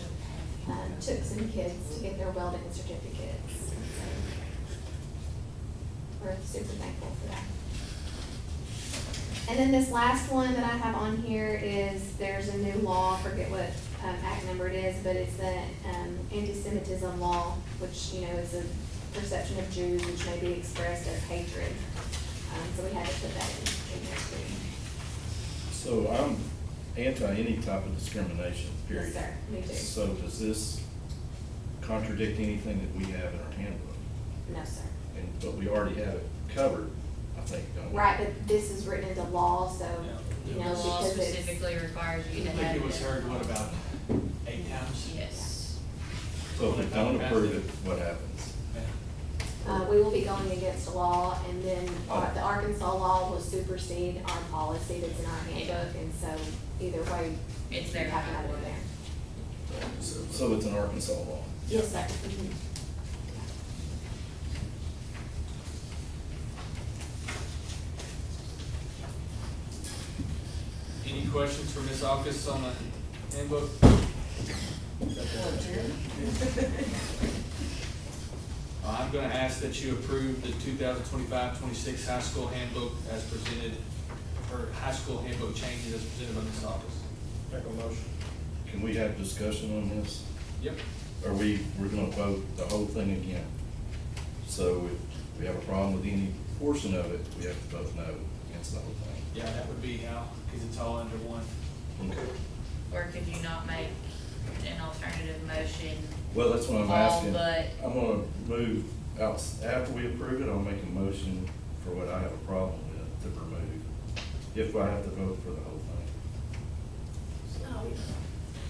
G: took some kids to get their welding certificates. We're super thankful for that. And then this last one that I have on here is, there's a new law, I forget what act number it is, but it's the anti-Semitism law, which, you know, is a perception of Jews which may be expressed as hatred. So we had to put that in there too.
F: So I'm anti any type of discrimination, period.
G: Yes, sir, me too.
F: So does this contradict anything that we have in our handbook?
G: No, sir.
F: But we already have it covered, I think, don't we?
G: Right, but this is written into law, so, you
A: The
G: know,
A: law
G: because it's.
A: specifically requires you to
E: I
A: have.
E: think it was
A: it.
E: heard, what, about 8 times
A: Yes.
F: So if we don't approve it, what happens?
G: We will be going against a law, and then the Arkansas law will supersede our policy that's in our handbook, and so either way,
A: It's
G: you
A: there.
G: have to have it in there.
F: So it's an Arkansas law.
G: Yes, sir. Mhm.
E: Any questions for Ms. Office on the handbook? I'm gonna ask that you approve the 2025-26 high school handbook as presented, or high school handbook changes as presented by Ms. Office.
H: Make a motion.
F: Can we have discussion on this?
E: Yep.
F: Or we're gonna vote the whole thing again? So if we have a problem with any portion of it, we have to vote no against the whole thing.
E: Yeah, that would be how, because it's all under one.
F: Okay.
A: Or could you not make an alternative motion?
F: Well, that's what I'm
A: All
F: asking.
A: but-
F: I'm gonna move out, after we approve it, I'll make a motion for what I have a problem with to remove, if I have to vote for the whole thing.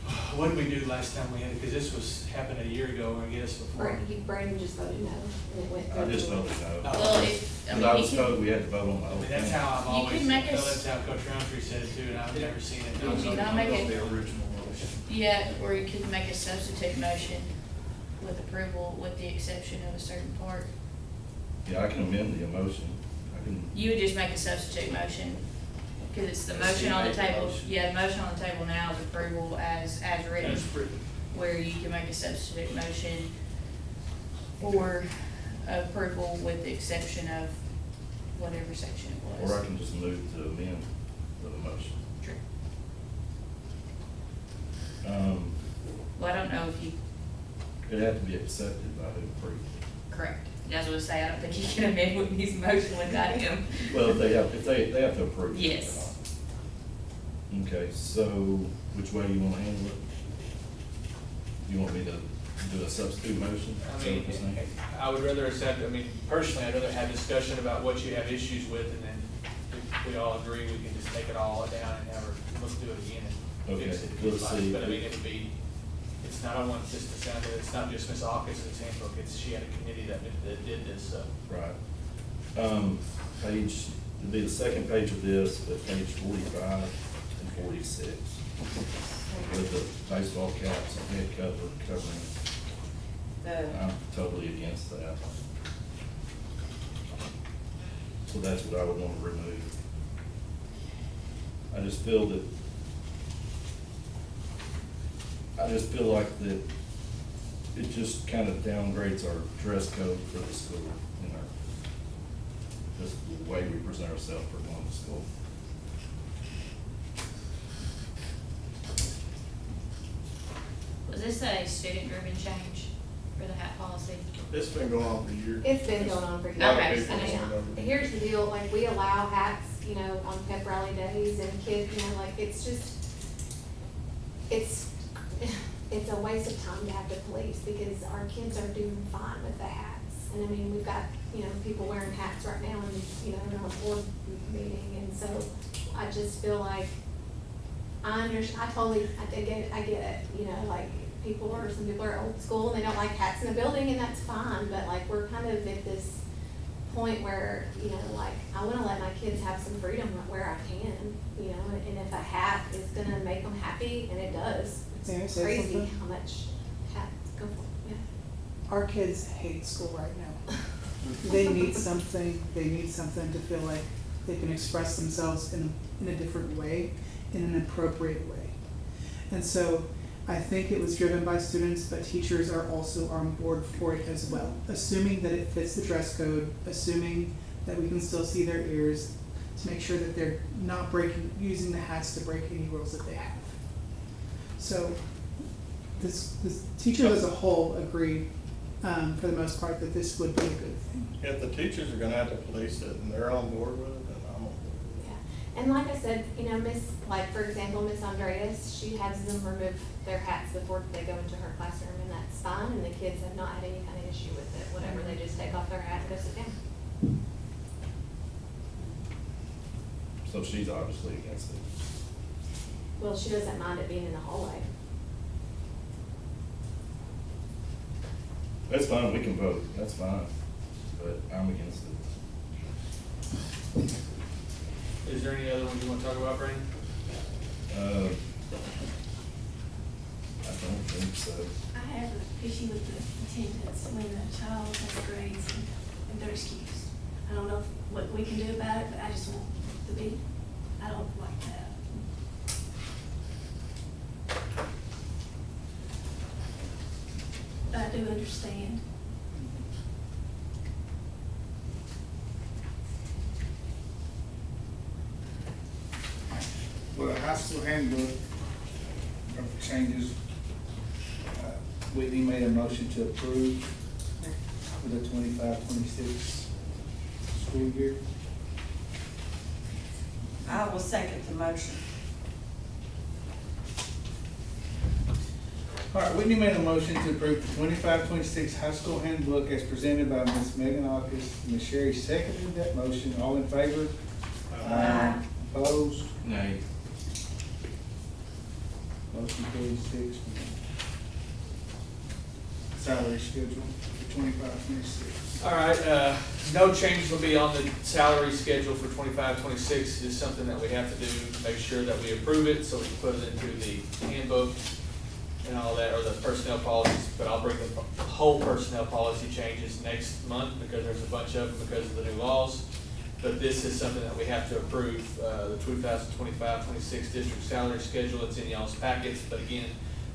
I: Oh,
E: What did we do last time we had it? Because this was, happened a year ago, I guess, before.
G: Brandon just voted no, and it went
F: I
G: through.
F: just voted no.
A: Well, if, I
F: Because I
A: mean,
F: was
A: you
F: told
A: can,
F: we had to vote on the
E: I
F: whole
E: mean,
F: thing.
E: that's how I've
A: You
E: always,
A: can make
E: no,
A: us-
E: that's how Coach Roundtree said it too, and I've never seen it.
A: Could you not make it-
H: The original motion.
A: yeah, or you could make a substitute motion with approval, with the exception of a certain part.
F: Yeah, I can amend the emotion. I can,
A: You would just make a substitute motion, cause it's the
F: Yes,
A: motion
F: you
A: on the
F: make the
A: table,
F: motion.
A: yeah, the motion on the table now is approval as written,
E: That's pretty,
A: where you can make a substitute motion or approval with the exception of whatever section it was.
F: or I can just move to amend the motion.
A: True.
F: Well,
A: I don't know if you,
F: it had to be accepted by who approved it.
A: correct, as I was saying, I don't think you can amend Whitney's motion without him.
F: Well, if they have to approve it.
A: Yes.
F: Okay, so which way do you wanna handle it? You want me to do a substitute motion?
E: I
F: Is that
E: mean,
F: what you're saying?
E: I would rather have, I mean, personally, I'd rather have discussion about what you have issues with, and then if we all agree, we can just take it all down and have her, let's do it again and fix it. if you'd
F: Let's
E: like.
F: see.
E: But I mean, it would be, it's not, I don't want this to sound, it's not just Ms. Hawkins's handbook, it's, she had a committee that did this, so.
F: Right. Page, it'd be the second page of this, but page 45 and 46. With the baseball caps and head covering. I'm totally against that. So that's what I would want to remove. I just feel like that it just kind of downgrades our dress code for the school, you know, just the way we present ourselves for going to school.
A: Was this a student-driven change for the hat policy?
H: It's been going on for years.
G: It's been going on for years.
H: A lot of
A: Okay,
H: people
A: so
H: don't know.
G: Here's the deal, like, we allow hats, you know, on pep rally days and kids, you know, like, it's just, it's a waste of time to have to police because our kids are doing fine with the hats. And I mean, we've got, you know, people wearing hats right now and, you know, in our board meeting, and so I just feel like I get it, you know, like, some people are old school and they don't like hats in the building, and that's fine, but like, we're kind of at this point where, you know, like, I wanna let my kids have some freedom where I can, you know, and if a hat is gonna make them happy, and it does,
K: May I
G: it's
K: say
G: crazy
K: something?
G: how much hats go for, yeah.
K: Our kids hate school right now. They need something to feel like they can express themselves in a different way, in an appropriate way. And so I think it was driven by students, but teachers are also on board for it as well. Assuming that it fits the dress code, assuming that we can still see their ears, to make sure that they're not using the hats to break any rules that they have. So this teachers as a whole agree, for the most part, that this would be a good thing.
H: If the teachers are gonna have to police it and they're on board with it, then I'm on board with it.
G: Yeah, and like I said, you know, for example, Miss Andreas, she has them remove their hats before they go into her classroom, and that's fine, and the kids have not had any kind of issue with it, whatever, they just take off their hat and go sit down.
F: So she's obviously against it.
G: Well, she doesn't mind it being in the hallway.
F: That's fine, we can vote, that's fine, but I'm against it.
E: Is there any other ones you wanna talk about, Brandon?
F: I don't think so.
I: I have an issue with the attendance when a child has grades and they're excused. I don't know what we can do about it, but I just want to be, I don't like that. But I do understand.
C: Well, the high school handbook of changes, Whitney made a motion to approve for the 25-26 school year.
D: I will second the motion.
C: All right, Whitney made a motion to approve the 25-26 high school handbook as presented by Ms. Megan Alkis. Ms. Sherry seconded that motion. All in favor?
D: Aye.
C: Opposed?
F: Nay.
C: Motion carries 6-1. Salary schedule for 25-26.
E: All right, no changes will be on the salary schedule for 25-26. It's something that we have to do to make sure that we approve it, so we can put it into the handbook and all that, or the personnel policies, but I'll bring the whole personnel policy changes next month, because there's a bunch of them because of the new laws. But this is something that we have to approve, the 2025-26 district salary schedule. It's in y'all's packets, but again,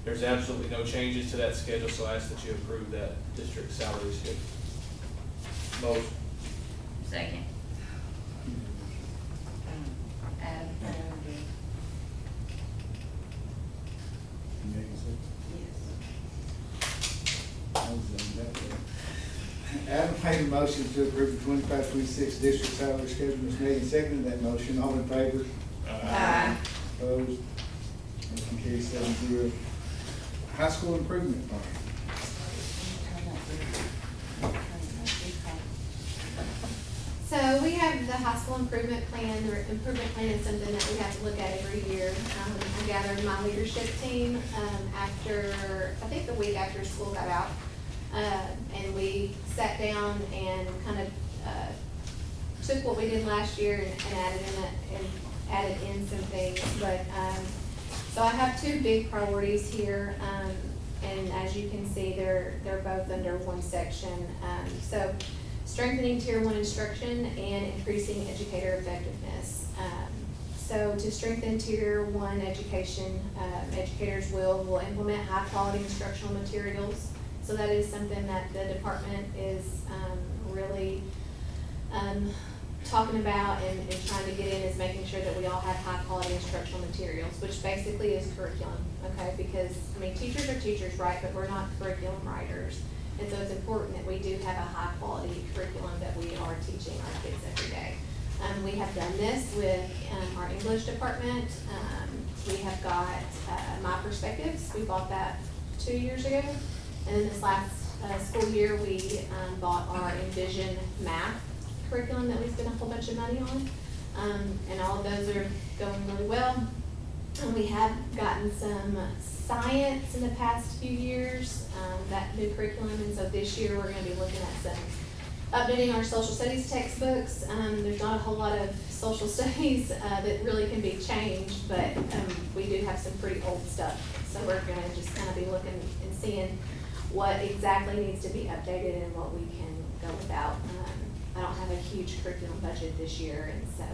E: there's absolutely no changes to that schedule, so I ask that you approve that district salary schedule.
H: Motion.
A: Second. Adam.
C: Adam made a motion to approve the 25-26 district salary schedule. Ms. Megan seconded that motion. All in favor?
D: Aye.
C: Opposed? Motion carries 7-0. High school improvement fund.
G: So we have the high school improvement plan. The improvement plan is something that we have to look at every year. I gathered my leadership team, after, I think the week after school got out. And we sat down and kind of, took what we did last year and added in some things. But, so I have two big priorities here. And as you can see, they're both under one section. So strengthening Tier 1 instruction and increasing educator effectiveness. So to strengthen Tier 1 education, educators will implement high-quality instructional materials. So that is something that the department is really talking about and trying to get in, is making sure that we all have high-quality instructional materials, which basically is curriculum, okay? Because, I mean, teachers are teachers, right, but we're not curriculum writers. And so it's important that we do have a high-quality curriculum that we are teaching our kids every day. We have done this with our English department. We have got My Perspectives. We bought that 2 years ago. And then this last school year, we bought our Envision math curriculum that we spent a whole bunch of money on. And all of those are going really well. And we have gotten some science in the past few years, that new curriculum. And so this year, we're gonna be looking at some updating our social studies textbooks. There's not a whole lot of social studies that really can be changed, but we do have some pretty old stuff. So we're gonna just kind of be looking and seeing what exactly needs to be updated and what we can go without. I don't have a huge curriculum budget this year, and so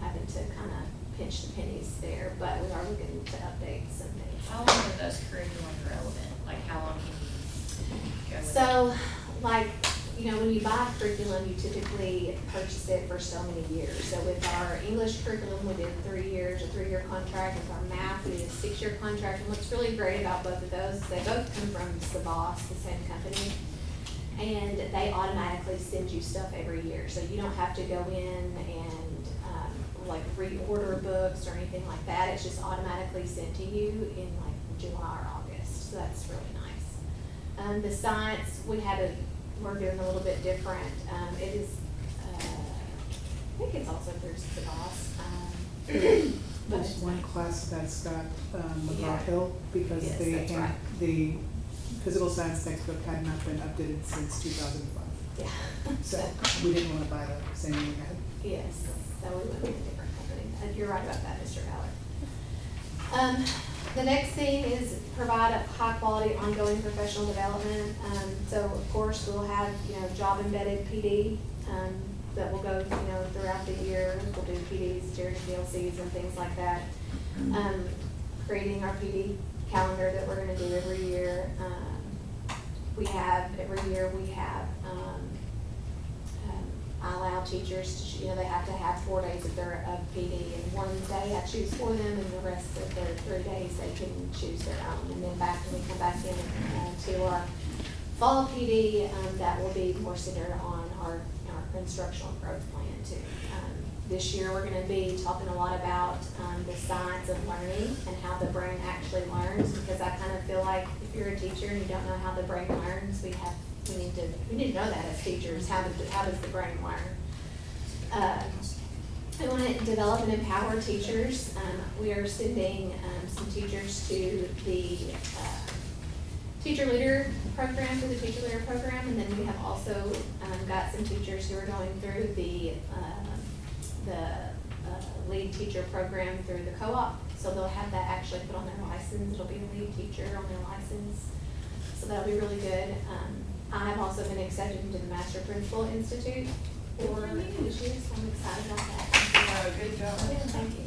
G: having to kind of pinch the pennies there, but we are looking to update some things.
A: How long are those curriculums relevant? Like, how long can you go with it?
G: So, like, you know, when you buy a curriculum, you typically purchase it for so many years. So with our English curriculum, we did 3 years, a 3-year contract. With our math, we did a 6-year contract. And what's really great about both of those is they both come from Savas, the same company. And they automatically send you stuff every year. So you don't have to go in and like reorder books or anything like that. It's just automatically sent to you in like July or August. So that's really nice. The science, we're doing a little bit different. It is, I think it's also through Savas.
K: There's one class that's got
G: Yeah.
K: McGraw-Hill, because
G: Yes,
K: they
G: that's right.
K: they physical science textbook had not been updated since 2005.
G: Yeah.
K: So we didn't want to buy the same one we had.
G: Yes, so we went with a different company. You're right about that, Mr. Ballard. The next thing is provide a high-quality ongoing professional development. So of course, we'll have, job-embedded PD, that will go, throughout the year. We'll do PDs during PLCs and things like that. Creating our PD calendar that we're gonna do every year. Every year we have, I allow teachers to, they have to have 4 days of PD, and one day I choose for them, and the rest of their 3 days they can choose their own. And then when we come back in to our fall PD, that will be more centered on our instructional growth plan too. This year, we're gonna be talking a lot about the science of learning and how the brain actually learns, because I kind of feel like if you're a teacher and you don't know how the brain learns, we need to know that as teachers. How does the brain learn? I want to develop and empower teachers. We are sending some teachers to the teacher leader program, and then we have also got some teachers who are going through the lead teacher program through the co-op. So they'll have that actually put on their license. It'll be a lead teacher on their license. So that'll be really good. I have also been accepted into the Master Principal Institute for this year, so I'm excited about that.
D: Good job.
G: Yeah, thank you.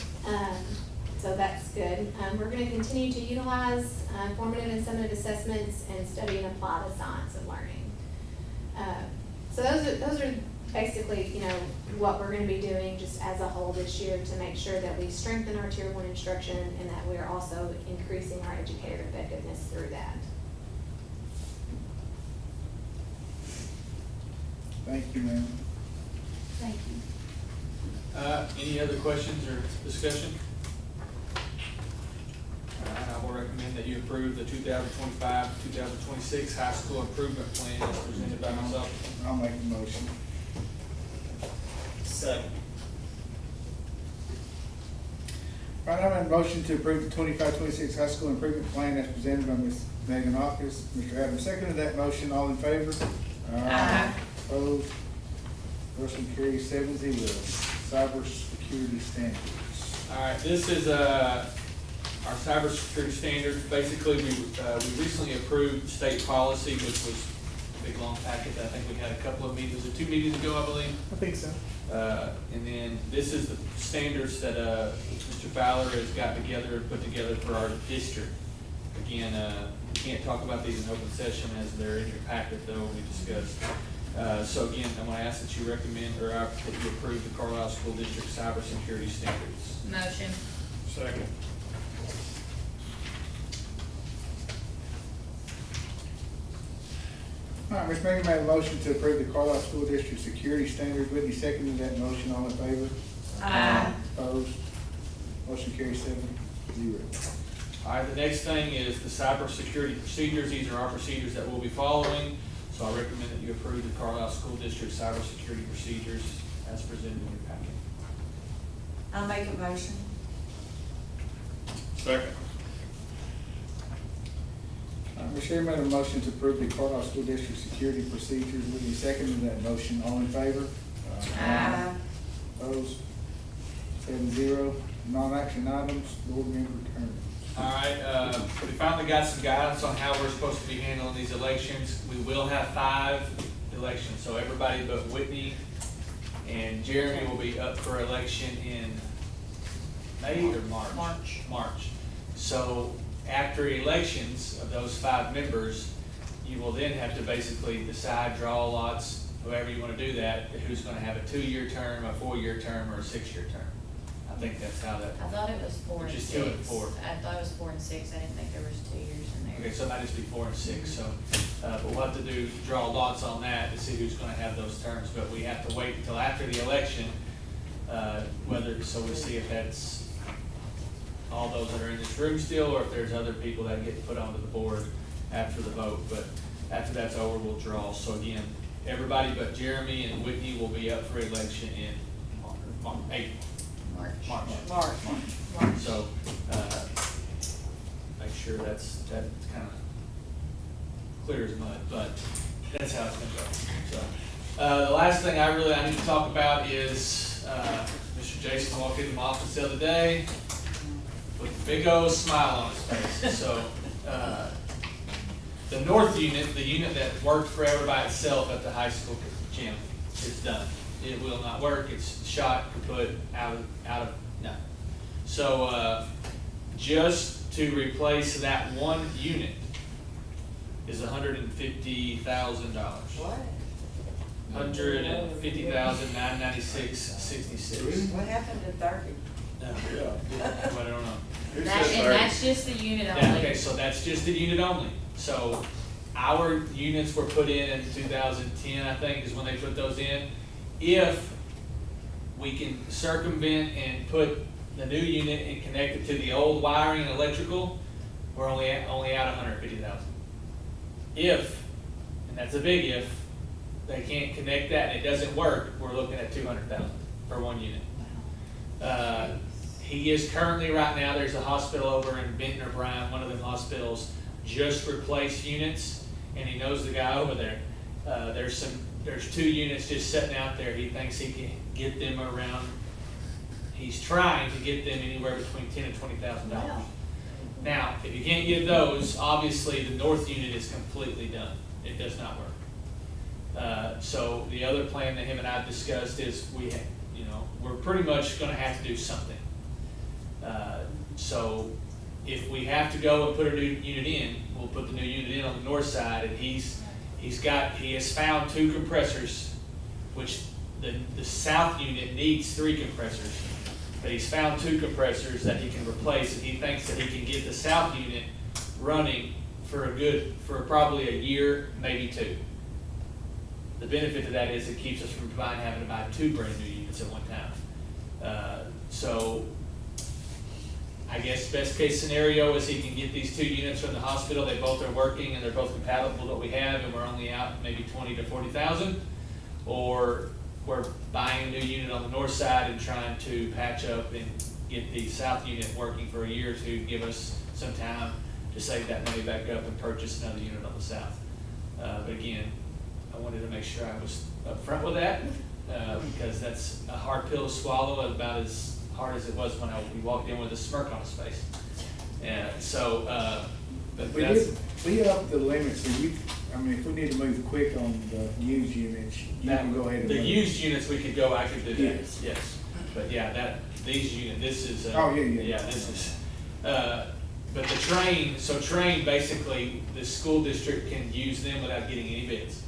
G: So that's good. We're going to continue to utilize formative and summative assessments and study and apply the science of learning. So those are basically, what we're going to be doing just as a whole this year to make sure that we strengthen our Tier 1 instruction and that we are also increasing our educator effectiveness through that.
C: Thank you, ma'am.
I: Thank you.
E: Any other questions or discussion? All right, I will recommend that you approve the 2025-2026 high school improvement plan as presented by myself.
C: I'll make the motion.
H: Second.
C: Right, I'm in motion to approve the 25-26 high school improvement plan as presented by Ms. Megan Hawkins. Mr. Adams seconded that motion. All in favor?
D: Aye.
C: Opposed? Motion carries 7-0. Cybersecurity standards.
E: All right, this is our cybersecurity standards. Basically, we recently approved state policy, which was a big long packet that I think we had a couple of meetings, or 2 meetings ago, I believe.
K: I think so.
E: And then this is the standards that Mr. Fowler has got together and put together for our district. Again, we can't talk about these in open session as they're in your packet, though, we discussed. So again, I'm going to ask that you recommend, or that you approve the Carlisle School District cybersecurity standards.
A: Motion.
H: Second.
C: All right, Ms. Megan made a motion to approve the Carlisle School District security standards. Whitney seconded that motion. All in favor?
D: Aye.
C: Opposed? Motion carries 7-0.
E: All right, the next thing is the cybersecurity procedures. These are our procedures that we'll be following. So I recommend that you approve the Carlisle School District cybersecurity procedures as presented in your packet.
D: I'll make a motion.
H: Second.
C: Ms. Sherry made a motion to approve the Carlisle School District security procedures. Whitney seconded that motion. All in favor?
D: Aye.
C: Opposed? 7-0. Non-action items, board member terms.
E: All right, we finally got some guidance on how we're supposed to be handling these elections. We will have 5 elections, so everybody but Whitney and Jeremy will be up for election in May or March? March. So after elections of those 5 members, you will then have to basically decide, draw lots, however you want to do that, who's going to have a 2-year term, a 4-year term, or a 6-year term. I think that's how that.
A: I thought it was 4 and
E: Just
A: 6.
E: do it 4.
A: I thought it was 4 and 6. I didn't think there was 2 years in there.
E: Okay, so it might just be 4 and 6, so, but we'll have to draw lots on that to see who's gonna have those terms, but we have to wait until after the election, so we see if that's all those that are in this room still, or if there's other people that get put onto the board after the vote, but after that's over, we'll draw. So again, everybody but Jeremy and Whitney will be up for election in April.
A: March.
E: So, make sure that's kind of clear as mud, but that's how it's gonna go, so. The last thing I need to talk about is, Mr. Jason walked into my office the other day with a big old smile on his face, so, the north unit, the unit that worked forever by itself at the high school gym, is done. It will not work, it's shot, kaput, out of, no. So, just to replace that one unit is $150,000.
D: What?
E: $150,996.66.
D: What happened to 30?
E: No, I don't know.
B: Who
A: That,
B: said
A: and
B: thirty?
A: that's just the unit
E: Yeah,
A: only.
E: okay, so that's just the unit only. So our units were put in 2010, I think, is when they put those in. If we can circumvent and put the new unit and connect it to the old wiring and electrical, we're only out 150,000. If, and that's a big if, they can't connect that and it doesn't work, we're looking at 200,000 for one unit. He is currently, right now, there's a hospital over in Benton or Bryan, one of them hospitals, just replaced units, and he knows the guy over there. There's 2 units just sitting out there, he thinks he can get them around, he's trying to get them anywhere between $10,000 and $20,000.
I: Wow.
E: Now, if you can't get those, obviously the north unit is completely done, it does not work. So the other plan that him and I discussed is we're pretty much gonna have to do something. So if we have to go and put a new unit in, we'll put the new unit in on the north side, and he has found 2 compressors, which the south unit needs 3 compressors, but he's found 2 compressors that he can replace, and he thinks that he can get the south unit running for probably a year, maybe 2. The benefit to that is it keeps us from having to buy 2 brand new units at one time. So I guess best case scenario is he can get these 2 units from the hospital, they both are working and they're both compatible with what we have, and we're only out maybe 20 to 40,000. Or we're buying a new unit on the north side and trying to patch up and get the south unit working for a year or 2, give us some time to save that money back up and purchase another unit on the south. But again, I wanted to make sure I was upfront with that, because that's a hard pill to swallow, about as hard as it was when we walked in with a smirk on his face. And so, but that's,
C: We up the limit, so if we need to move quick on the used units, you can go ahead and.
E: the
C: move.
E: used units we could go, I could do that,
C: Yes.
E: yes. But yeah, this is.
C: Oh, yeah.
E: Yeah, this is, but the train, basically, the school district can use them without getting any bids.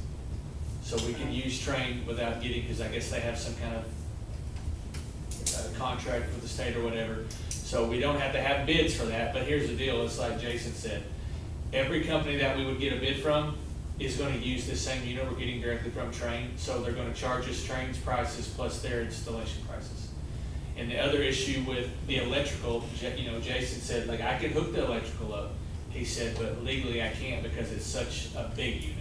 E: So we can use train without getting, because I guess they have some kind of contract with the state or whatever. So we don't have to have bids for that, but here's the deal, it's like Jason said, every company that we would get a bid from is gonna use this same unit we're getting directly from Train, so they're gonna charge us Train's prices plus their installation prices. And the other issue with the electrical, Jason said, like, I can hook the electrical up. He said, but legally I can't because it's such a big unit.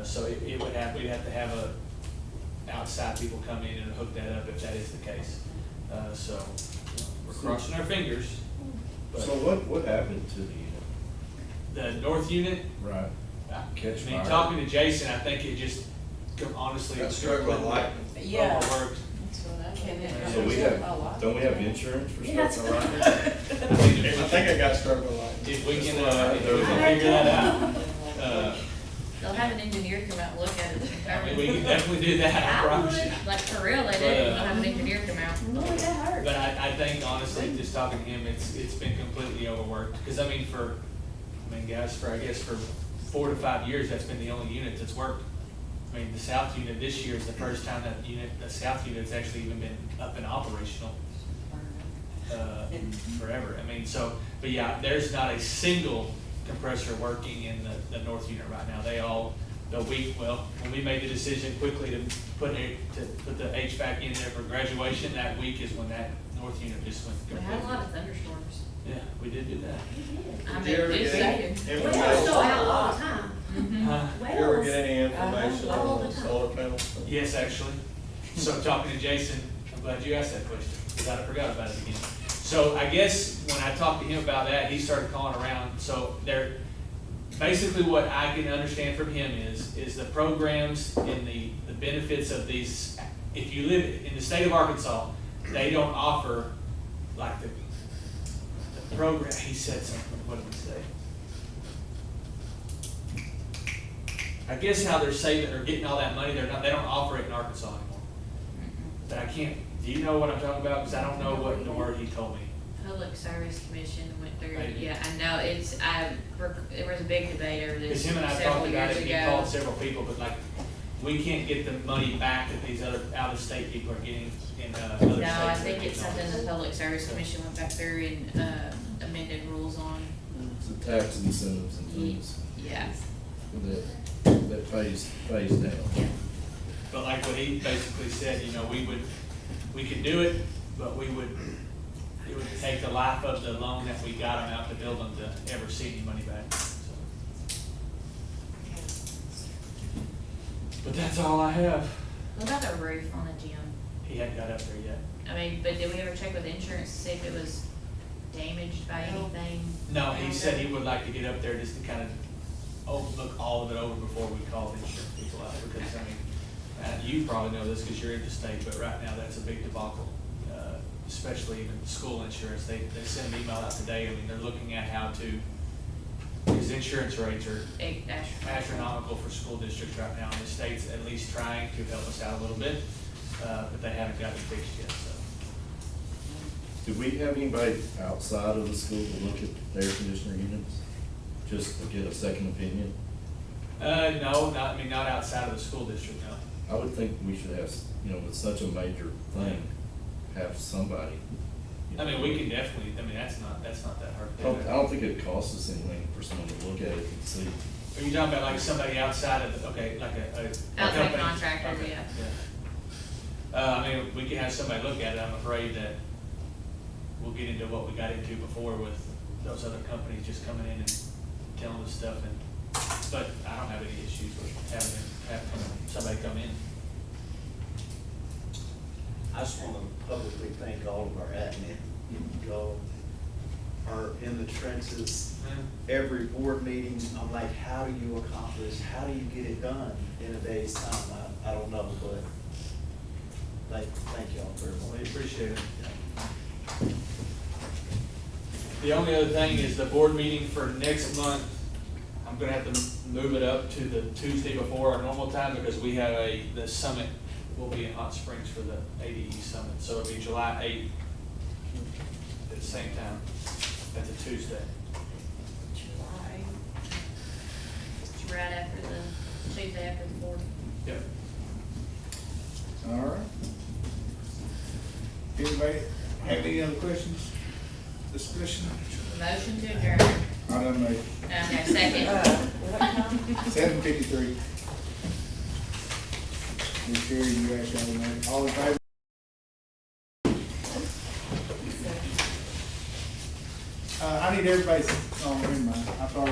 E: So we'd have to have outside people come in and hook that up if that is the case. So we're crossing our fingers. But
F: So what happened to the unit?
E: the north unit,
F: Right. Catch fire.
E: talking to Jason, I think it just, honestly.
H: Got struck by lightning.
D: Yeah.
E: Overworked.
F: So don't we have insurance for
I: Yeah.
F: stuff like that?
H: I think I got struck by lightning.
E: If we can figure that out.
A: They'll have an engineer come out and look at it.
E: I mean, we can definitely do that, I promise you.
A: Like, for real, they do,
E: But,
A: they'll have an engineer come out.
I: Boy, that hurt.
E: But I think honestly, just talking to him, it's been completely overworked, because guys, for 4 to 5 years, that's been the only unit that's worked. I mean, the south unit this year is the first time the south unit's actually even been up and operational, forever. I mean, but yeah, there's not a single compressor working in the north unit right now. When we made the decision quickly to put the HVAC in there for graduation, that week is when that north unit just went
A: We
E: completely.
A: had a lot of thunderstorms.
E: Yeah, we did do that.
A: I
H: Did
A: mean,
H: you ever
A: just
H: get
A: saying.
H: any
I: Wells go
H: information?
I: out all the time.
A: Mhm.
E: Huh?
H: Did you ever get any information
I: All
H: on
I: the
H: the
I: time.
H: solar panels?
E: Yes, actually. So talking to Jason, I'm glad you asked that question, because I forgot about it again. So I guess when I talked to him about that, he started calling around, so basically what I can understand from him is the programs and the benefits of these, if you live in the state of Arkansas, they don't offer like the program, he said something, what did he say? I guess how they're saving or getting all that money, they don't offer it in Arkansas anymore. But I can't, do you know what I'm talking about? Because I don't know what the word he told me.
A: Public Service Commission went through,
E: Maybe.
A: yeah, I know, there was a big debate over
E: Because
A: this
E: him and I
A: several
E: talked about
A: years
E: it, he
A: ago.
E: called several people, but like, we can't get the money back that these other out-of-state people are getting in, other states.
A: No, I
E: that
A: think
E: are
A: it's
E: getting all
A: something
E: this.
A: the Public Service Commission went back through and, amended rules on.
F: It's the tax incentives and things
A: Yeah,
F: that pays down.
A: yeah.
E: But like what he basically said, you know, we could do it, but it would take the life of the loan that we got them out to build them to ever see any money back, so. But that's all I have.
A: What about the roof on the gym?
E: He hadn't got up there yet.
A: I mean, but did we ever check with insurance to see if it was damaged by anything?
E: No, he said he would like to get up there just to kind of look all of it over before we call the insurance people out, because, I mean, you probably know this because you're in the state, but right now that's a big debacle. Especially even school insurance, they send an email out today, I mean, they're looking at how to, because insurance rates are astronomical for school districts right now, and the state's at least trying to help us out a little bit, but they haven't got it fixed yet, so.
F: Did we have anybody outside of the school to look at the air conditioner units, just to get a second opinion?
E: No, not outside of the school district, no.
F: I would think we should have, you know, with such a major thing, have somebody. You
E: I mean,
F: know.
E: we can definitely, I mean, that's not that hard
F: I
E: to do.
F: don't think it costs us anything for someone to look at it and see.
E: Are you talking about like somebody outside of the, okay, like a
A: Outside
E: company?
A: contractor,
E: Okay,
A: yeah.
E: I mean, we can have somebody look at it, I'm afraid that we'll get into what we got into before with those other companies just coming in and telling us stuff but I don't have any issues with having somebody come in.
H: I just want to publicly thank all of our admin. Y'all are in the trenches. Every board meeting, I'm like, how do you accomplish, how do you get it done in a day's time? I don't know, but thank y'all very
E: We
H: much.
E: appreciate it. The only other thing is the board meeting for next month, I'm gonna have to move it up to the Tuesday before our normal time because we have the summit will be in Hot Springs for the ADE summit, so it'll be July 8th at the same time. That's a Tuesday.
A: It's right after the, Tuesday after the 4th.
E: Yep.
C: All right. Anybody have any other questions, discussion?
A: Motion to adjourn.
C: I done made
A: Okay, second.
C: 7:53. You sure you actually, all in favor? I need everybody's, oh, never mind, I thought.